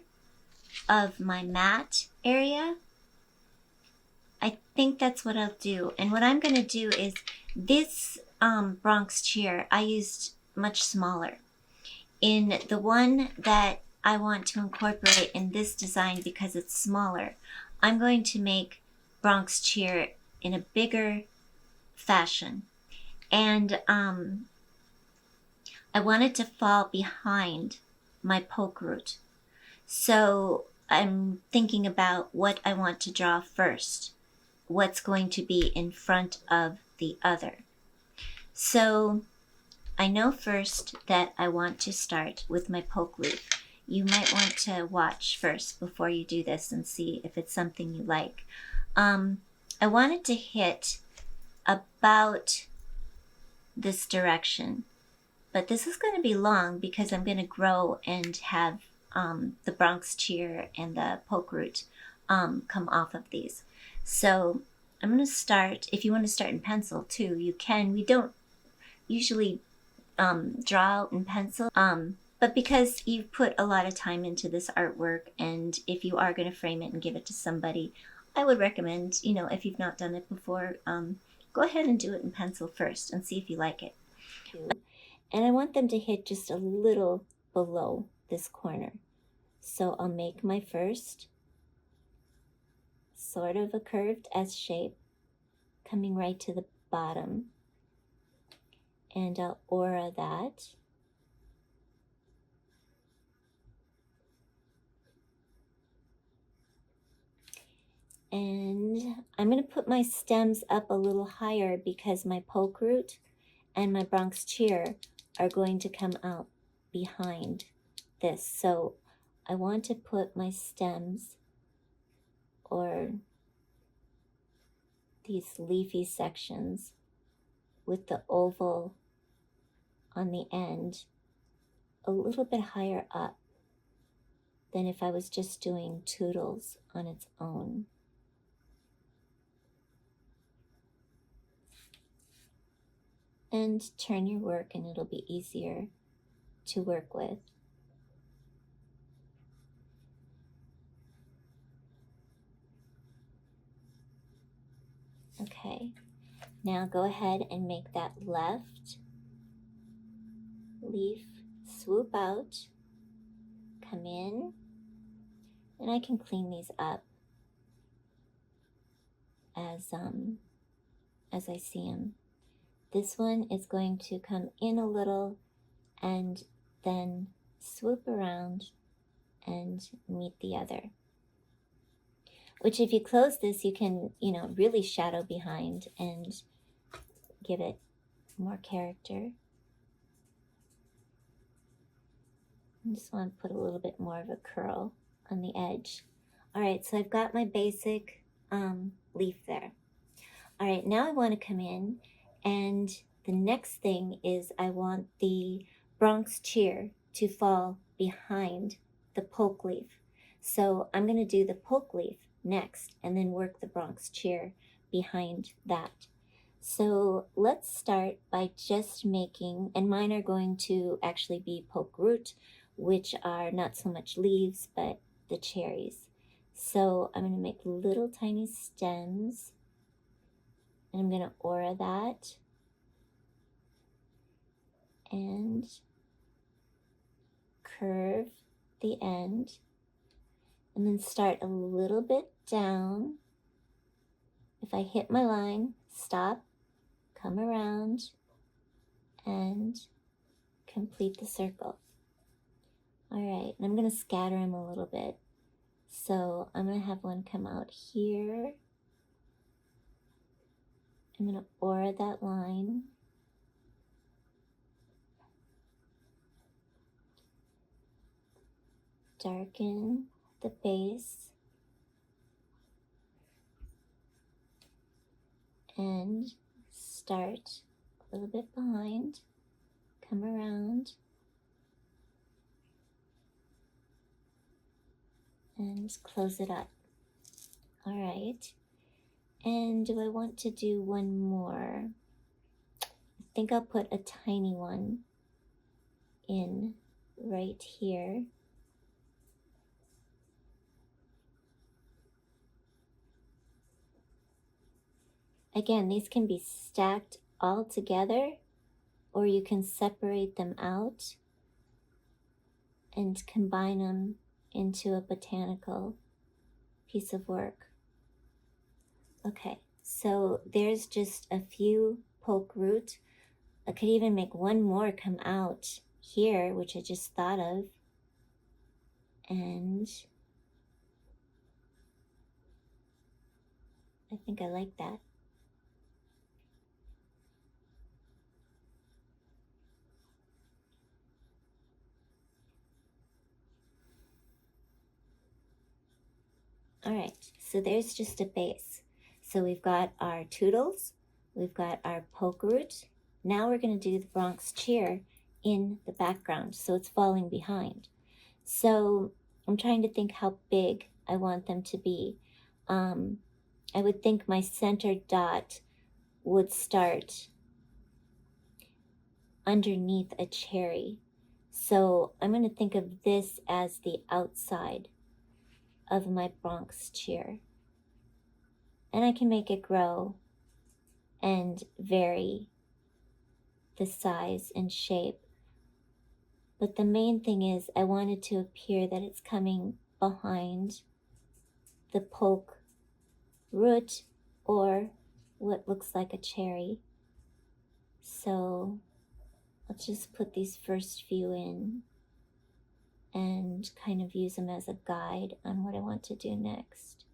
of my mat area, I think that's what I'll do. And what I'm going to do is this Bronx Cheer, I used much smaller. In the one that I want to incorporate in this design, because it's smaller, I'm going to make Bronx Cheer in a bigger fashion. And I wanted to fall behind my Pokeroot. So I'm thinking about what I want to draw first. What's going to be in front of the other. So I know first that I want to start with my Pokeleaf. You might want to watch first before you do this and see if it's something you like. I wanted to hit about this direction, but this is going to be long because I'm going to grow and have the Bronx Cheer and the Pokeroot come off of these. So I'm going to start. If you want to start in pencil too, you can. We don't usually draw out in pencil, but because you've put a lot of time into this artwork, and if you are going to frame it and give it to somebody, I would recommend, if you've not done it before, go ahead and do it in pencil first and see if you like it. And I want them to hit just a little below this corner. So I'll make my first sort of a curved S shape coming right to the bottom. And I'll aura that. And I'm going to put my stems up a little higher because my Pokeroot and my Bronx Cheer are going to come out behind this. So I want to put my stems, or these leafy sections with the oval on the end, a little bit higher up than if I was just doing Toodles on its own. And turn your work and it'll be easier to work with. Okay, now go ahead and make that left leaf swoop out, come in, and I can clean these up as I see them. This one is going to come in a little and then swoop around and meet the other. Which if you close this, you can, really shadow behind and give it more character. I just want to put a little bit more of a curl on the edge. All right, so I've got my basic leaf there. All right, now I want to come in, and the next thing is I want the Bronx Cheer to fall behind the Pokeleaf. So I'm going to do the Pokeleaf next and then work the Bronx Cheer behind that. So let's start by just making, and mine are going to actually be Pokeroot, which are not so much leaves, but the cherries. So I'm going to make little tiny stems, and I'm going to aura that, and curve the end, and then start a little bit down. If I hit my line, stop, come around, and complete the circle. All right, and I'm going to scatter them a little bit. So I'm going to have one come out here. I'm going to aura that line. Darken the base. And start a little bit behind. Come around. And close it up. All right. And do I want to do one more? I think I'll put a tiny one in right here. Again, these can be stacked all together, or you can separate them out and combine them into a botanical piece of work. Okay, so there's just a few Pokeroot. I could even make one more come out here, which I just thought of. And I think I like that. All right, so there's just a base. So we've got our Toodles, we've got our Pokeroot. Now we're going to do the Bronx Cheer in the background, so it's falling behind. So I'm trying to think how big I want them to be. I would think my center dot would start underneath a cherry. So I'm going to think of this as the outside of my Bronx Cheer. And I can make it grow and vary the size and shape. But the main thing is I want it to appear that it's coming behind the poke root or what looks like a cherry. So I'll just put these first few in and kind of use them as a guide on what I want to do next.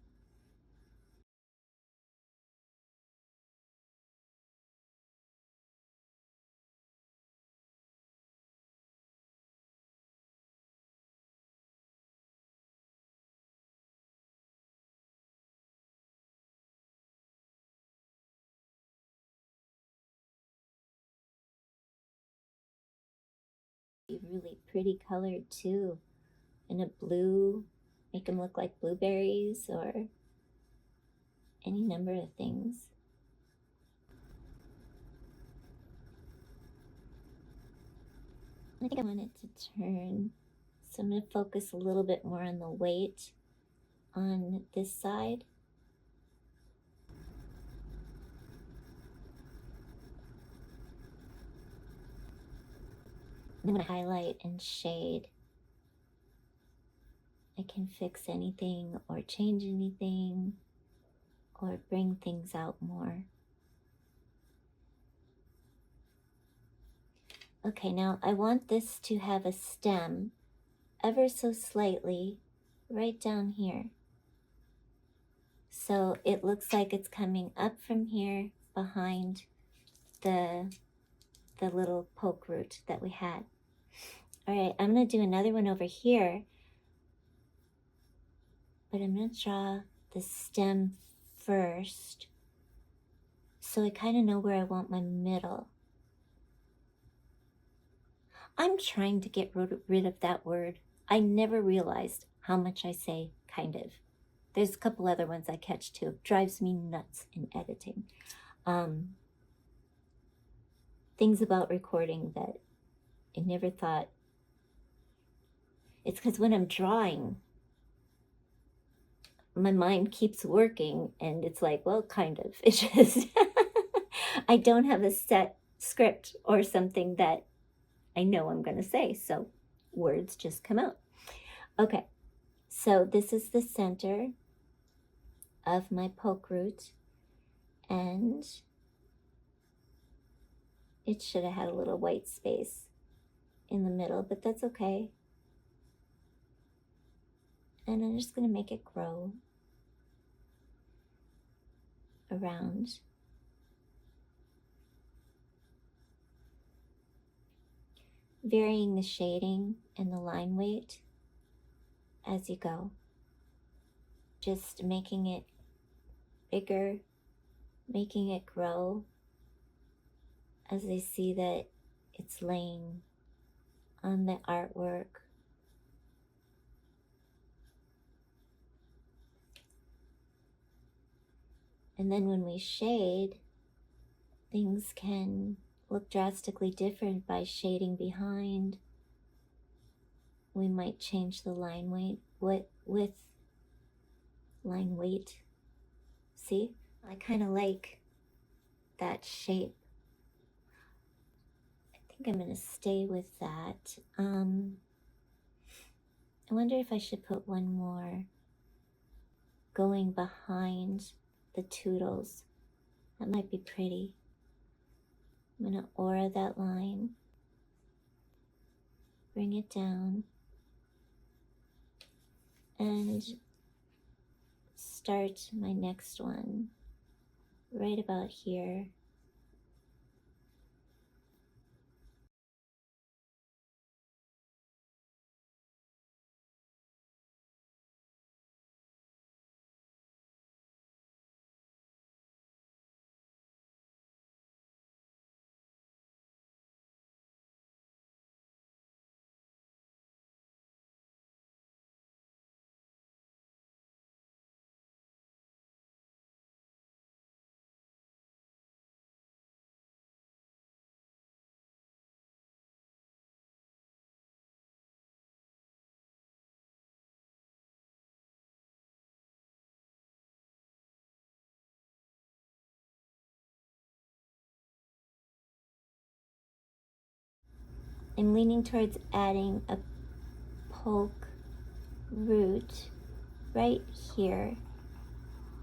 Really pretty colored too, in a blue, make them look like blueberries or any number of things. I think I want it to turn, so I'm going to focus a little bit more on the weight on this side. I'm going to highlight and shade. I can fix anything or change anything or bring things out more. Okay, now I want this to have a stem ever so slightly right down here. So it looks like it's coming up from here behind the little poke root that we had. All right, I'm going to do another one over here, but I'm going to draw the stem first so I kind of know where I want my middle. I'm trying to get rid of that word. I never realized how much I say kind of. There's a couple other ones I catch too. It drives me nuts in editing. Things about recording that I never thought. It's because when I'm drawing, my mind keeps working and it's like, well, kind of. It's just, I don't have a set script or something that I know I'm going to say. So words just come out. Okay, so this is the center of my poke root, and it should have had a little white space in the middle, but that's okay. And I'm just going to make it grow around. Varying the shading and the line weight as you go. Just making it bigger, making it grow as I see that it's laying on the artwork. And then when we shade, things can look drastically different by shading behind. We might change the line weight with line weight. See, I kind of like that shape. I think I'm going to stay with that. I wonder if I should put one more going behind the Toodles. That might be pretty. I'm going to aura that line, bring it down, and start my next one right about here. I'm leaning towards adding a poke root right here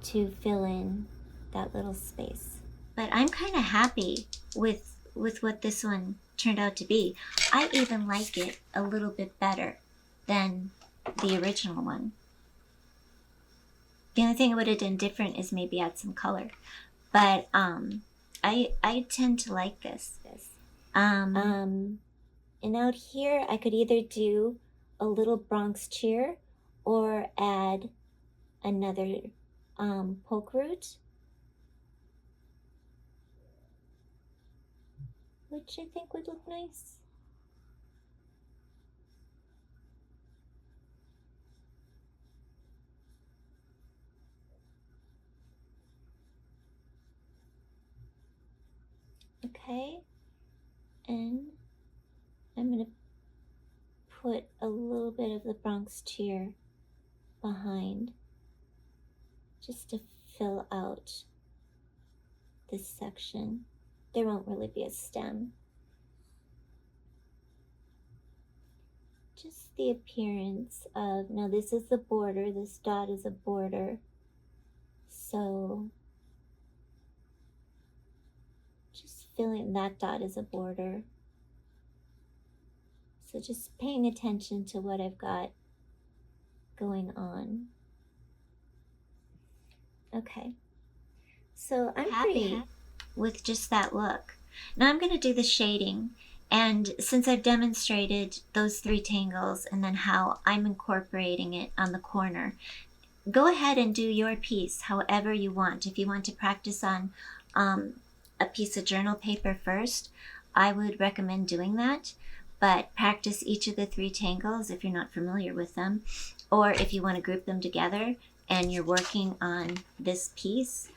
to fill in that little space. But I'm kind of happy with what this one turned out to be. I even like it a little bit better than the original one. The only thing I would have done different is maybe add some color. But I tend to like this. And out here I could either do a little Bronx Cheer or add another Pokeroot, which I think would look nice. Okay, and I'm going to put a little bit of the Bronx Cheer behind just to fill out this section. There won't really be a stem. Just the appearance of, now this is the border, this dot is a border. So just filling that dot as a border. So just paying attention to what I've got going on. Okay, so I'm happy with just that look. Now I'm going to do the shading, and since I've demonstrated those 3 tangles and then how I'm incorporating it on the corner, go ahead and do your piece however you want. If you want to practice on a piece of journal paper first, I would recommend doing that. But practice each of the 3 tangles if you're not familiar with them, or if you want to group them together and you're working on this piece,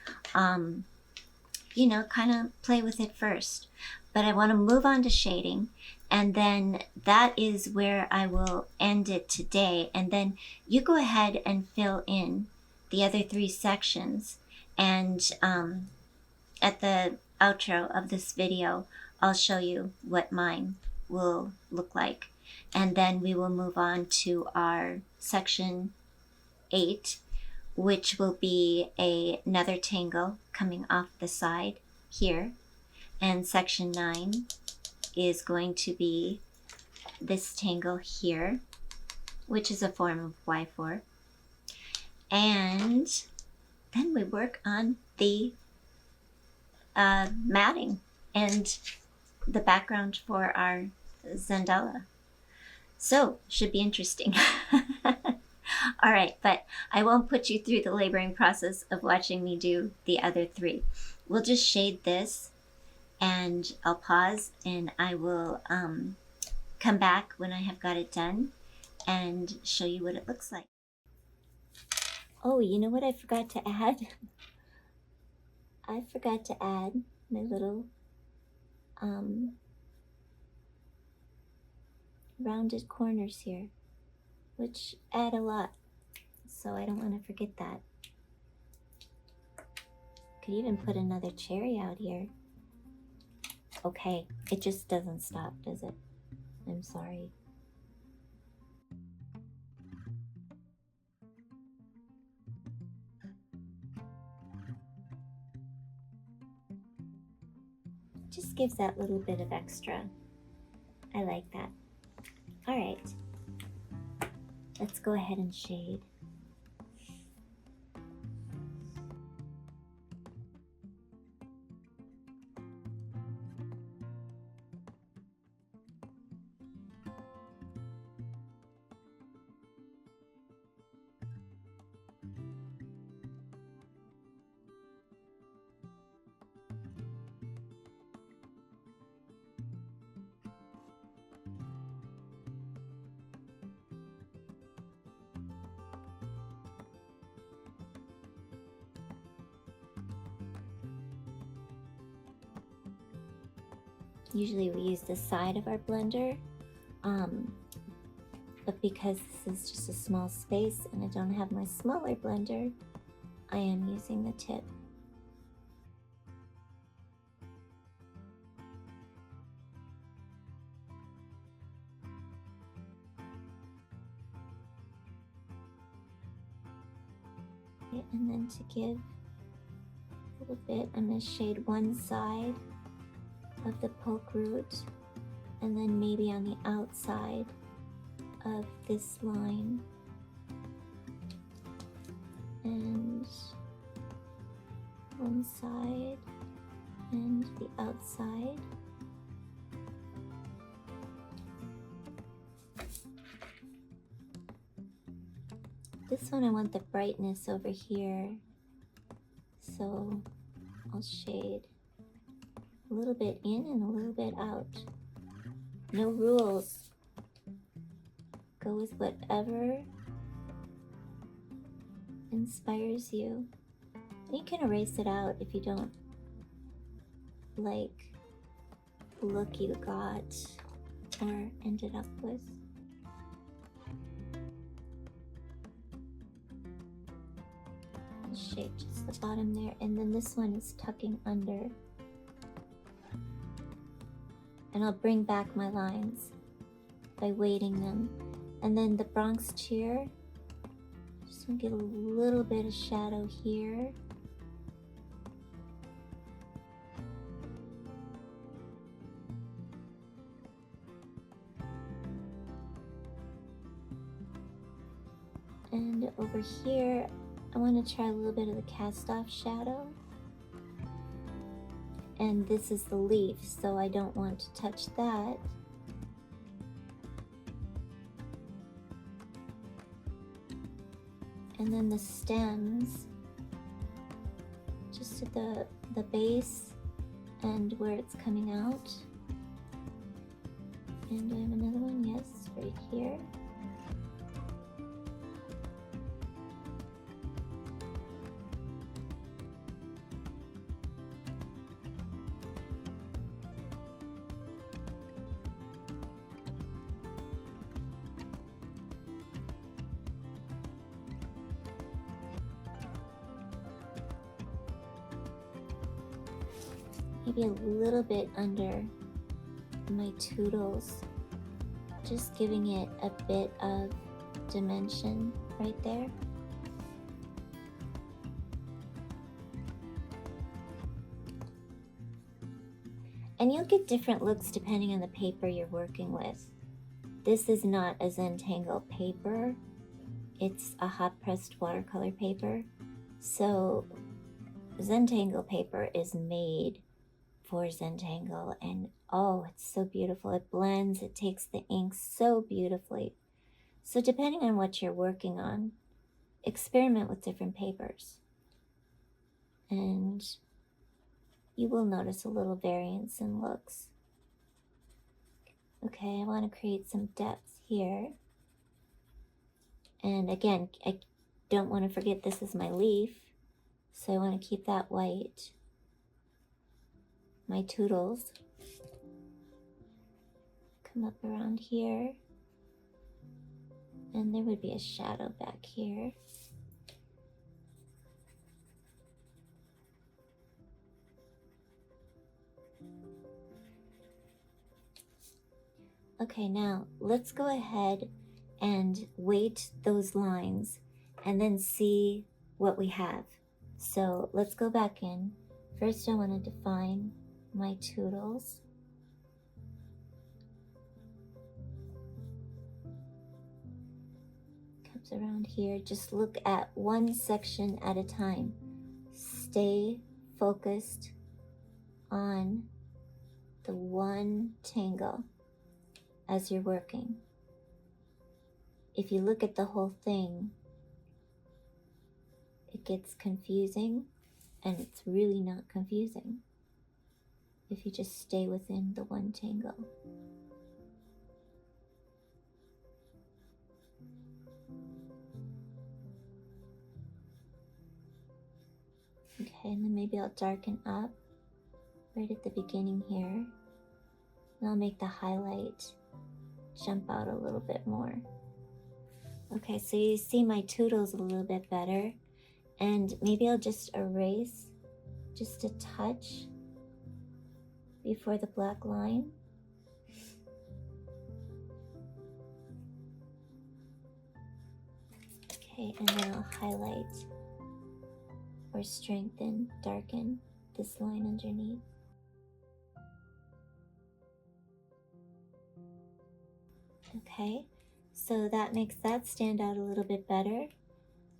you know, kind of play with it first. But I want to move on to shading, and then that is where I will end it today. And then you go ahead and fill in the other 3 sections, and at the outro of this video, I'll show you what mine will look like. And then we will move on to our section 8, which will be another tangle coming off the side here. And section 9 is going to be this tangle here, which is a form of Y4. And then we work on the matting and the background for our Zendala. So, should be interesting. All right, but I won't put you through the laboring process of watching me do the other 3. We'll just shade this, and I'll pause, and I will come back when I have got it done and show you what it looks like. Oh, you know what I forgot to add? I forgot to add my little rounded corners here, which add a lot, so I don't want to forget that. Could even put another cherry out here. Okay, it just doesn't stop, does it? I'm sorry. just gives that little bit of extra. I like that. All right, let's go ahead and shade. Usually we use the side of our blender, but because this is just a small space and I don't have my smaller blender, I am using the tip. And then to give a little bit, I'm going to shade one side of the Pokeroot, and then maybe on the outside of this line, and one side and the outside. This one I want the brightness over here, so I'll shade a little bit in and a little bit out. No rules. Go with whatever inspires you. And you can erase it out if you don't like the look you got or ended up with. I'll shade just the bottom there, and then this one is tucking under. And I'll bring back my lines by weighting them. And then the Bronx Cheer, just gonna get a little bit of shadow here. And over here, I want to try a little bit of the cast off shadow. And this is the leaf, so I don't want to touch that. And then the stems, just at the base and where it's coming out. And do I have another one? Yes, right here. Maybe a little bit under my Toodles, just giving it a bit of dimension right there. And you'll get different looks depending on the paper you're working with. This is not a Zentangle paper, it's a hot pressed watercolor paper. So Zentangle paper is made for Zentangle, and oh, it's so beautiful. It blends, it takes the ink so beautifully. So depending on what you're working on, experiment with different papers, and you will notice a little variance in looks. Okay, I want to create some depth here. And again, I don't want to forget this is my leaf, so I want to keep that white. My Toodles come up around here, and there would be a shadow back here. Okay, now let's go ahead and weight those lines and then see what we have. So let's go back in. First I want to define my Toodles. Comes around here. Just look at one section at a time. Stay focused on the one tangle as you're working. If you look at the whole thing, it gets confusing, and it's really not confusing if you just stay within the one tangle. Okay, and then maybe I'll darken up right at the beginning here. And I'll make the highlight jump out a little bit more. Okay, so you see my Toodles a little bit better. And maybe I'll just erase just a touch before the black line. Okay, and then I'll highlight or strengthen, darken this line underneath. Okay, so that makes that stand out a little bit better.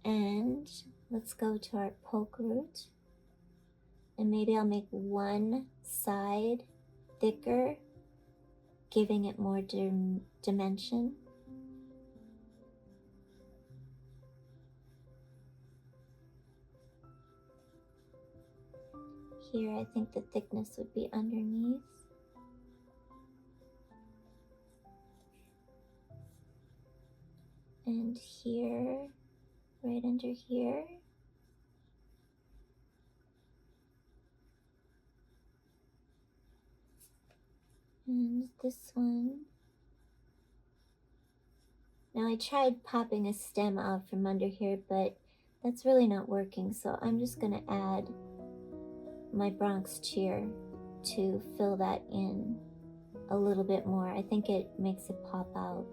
And let's go to our Pokeroot. And maybe I'll make one side thicker, giving it more dimension. Here, I think the thickness would be underneath. And here, right under here. And this one. Now I tried popping a stem out from under here, but that's really not working. So I'm just gonna add my Bronx Cheer to fill that in a little bit more. I think it makes it pop out.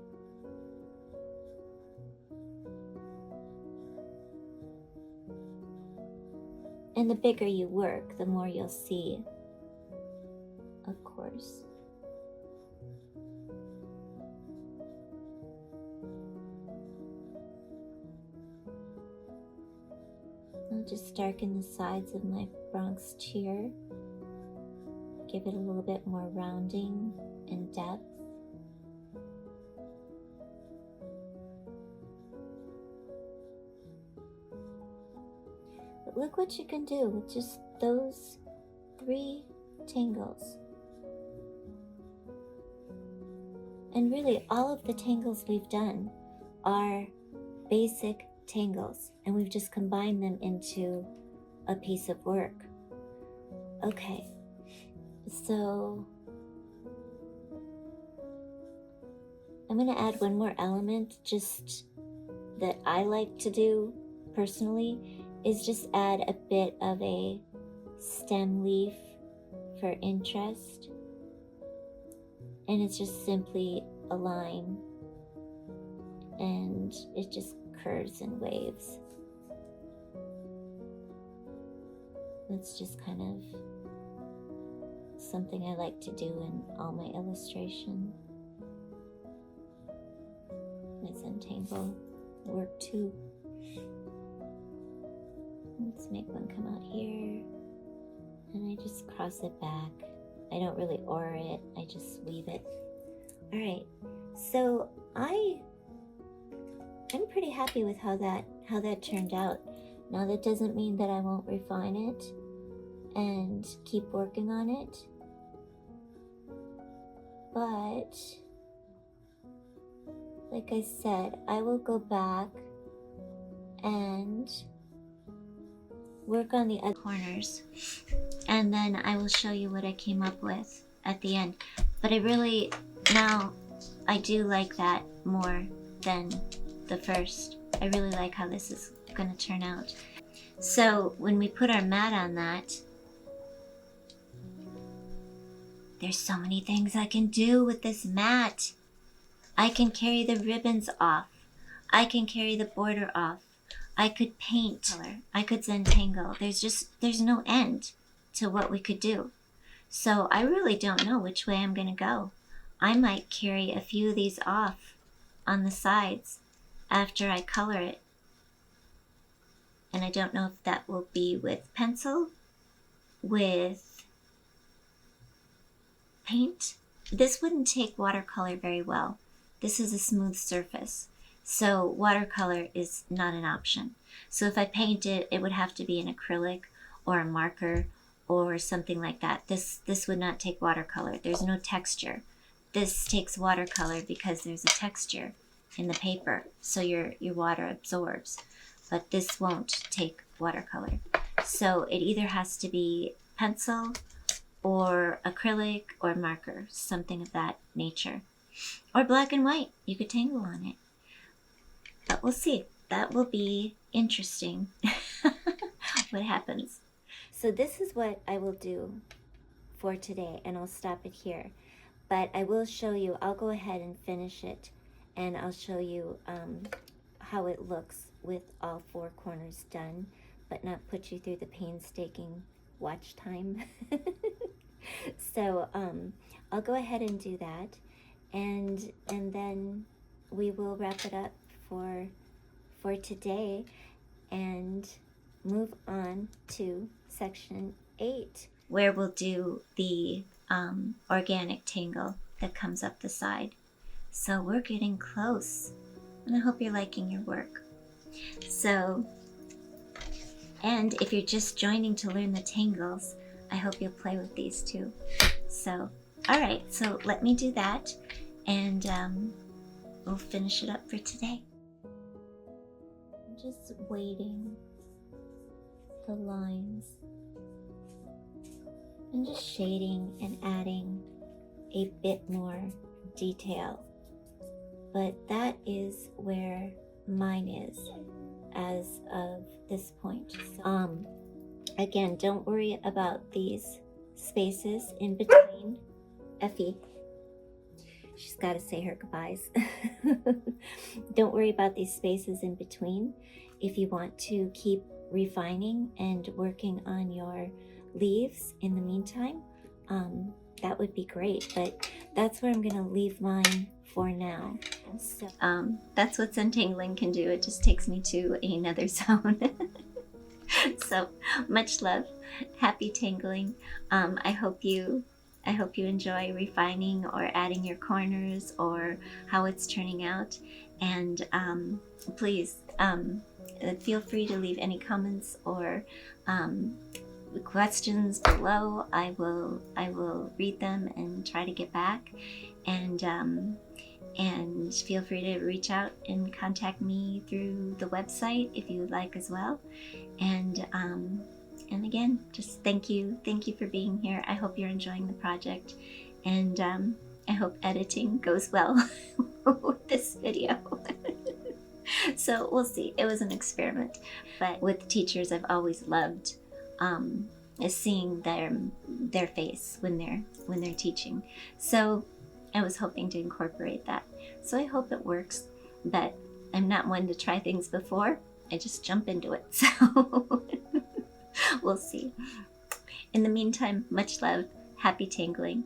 And the bigger you work, the more you'll see, of course. I'll just darken the sides of my Bronx Cheer, give it a little bit more rounding and depth. But look what you can do with just those 3 tangles. And really, all of the tangles we've done are basic tangles, and we've just combined them into a piece of work. Okay, so I'm going to add one more element just that I like to do personally, is just add a bit of a stem leaf for interest. And it's just simply a line, and it just curves and waves. That's just kind of something I like to do in all my illustration. My Zentangle work too. Let's make one come out here, and I just cross it back. I don't really oar it, I just weave it. Alright, so I'm pretty happy with how that turned out. Now that doesn't mean that I won't refine it and keep working on it, but like I said, I will go back and work on the other corners, and then I will show you what I came up with at the end. But now I do like that more than the first. I really like how this is going to turn out. So when we put our mat on that, there's so many things I can do with this mat. I can carry the ribbons off. I can carry the border off. I could paint color. I could Zentangle. There's no end to what we could do. So I really don't know which way I'm going to go. I might carry a few of these off on the sides after I color it. And I don't know if that will be with pencil, with paint. This wouldn't take watercolor very well. This is a smooth surface, so watercolor is not an option. So if I paint it, it would have to be an acrylic or a marker or something like that. This would not take watercolor. There's no texture. This takes watercolor because there's a texture in the paper, so your water absorbs. But this won't take watercolor. So it either has to be pencil or acrylic or marker, something of that nature. Or black and white, you could tangle on it. But we'll see. That will be interesting what happens. So this is what I will do for today, and I'll stop it here. But I will show you, I'll go ahead and finish it, and I'll show you how it looks with all four corners done, but not put you through the painstaking watch time. So I'll go ahead and do that, and then we will wrap it up for today and move on to section 8, where we'll do the organic tangle that comes up the side. So we're getting close, and I hope you're liking your work. So, and if you're just joining to learn the tangles, I hope you'll play with these too. So, all right, so let me do that, and we'll finish it up for today. I'm just weighting the lines and just shading and adding a bit more detail. But that is where mine is as of this point. So, again, don't worry about these spaces in between. Effie, she's got to say her goodbyes. Don't worry about these spaces in between. If you want to keep refining and working on your leaves in the meantime, that would be great. But that's where I'm going to leave mine for now. So that's what Zentangling can do. It just takes me to another zone. So much love, happy tangling. I hope you enjoy refining or adding your corners or how it's turning out. And please feel free to leave any comments or questions below. I will read them and try to get back. And feel free to reach out and contact me through the website if you would like as well. And again, just thank you for being here. I hope you're enjoying the project, and I hope editing goes well with this video. So we'll see. It was an experiment, but with teachers, I've always loved seeing their face when they're teaching. So I was hoping to incorporate that. So I hope it works, but I'm not one to try things before. I just jump into it. So we'll see. In the meantime, much love, happy tangling,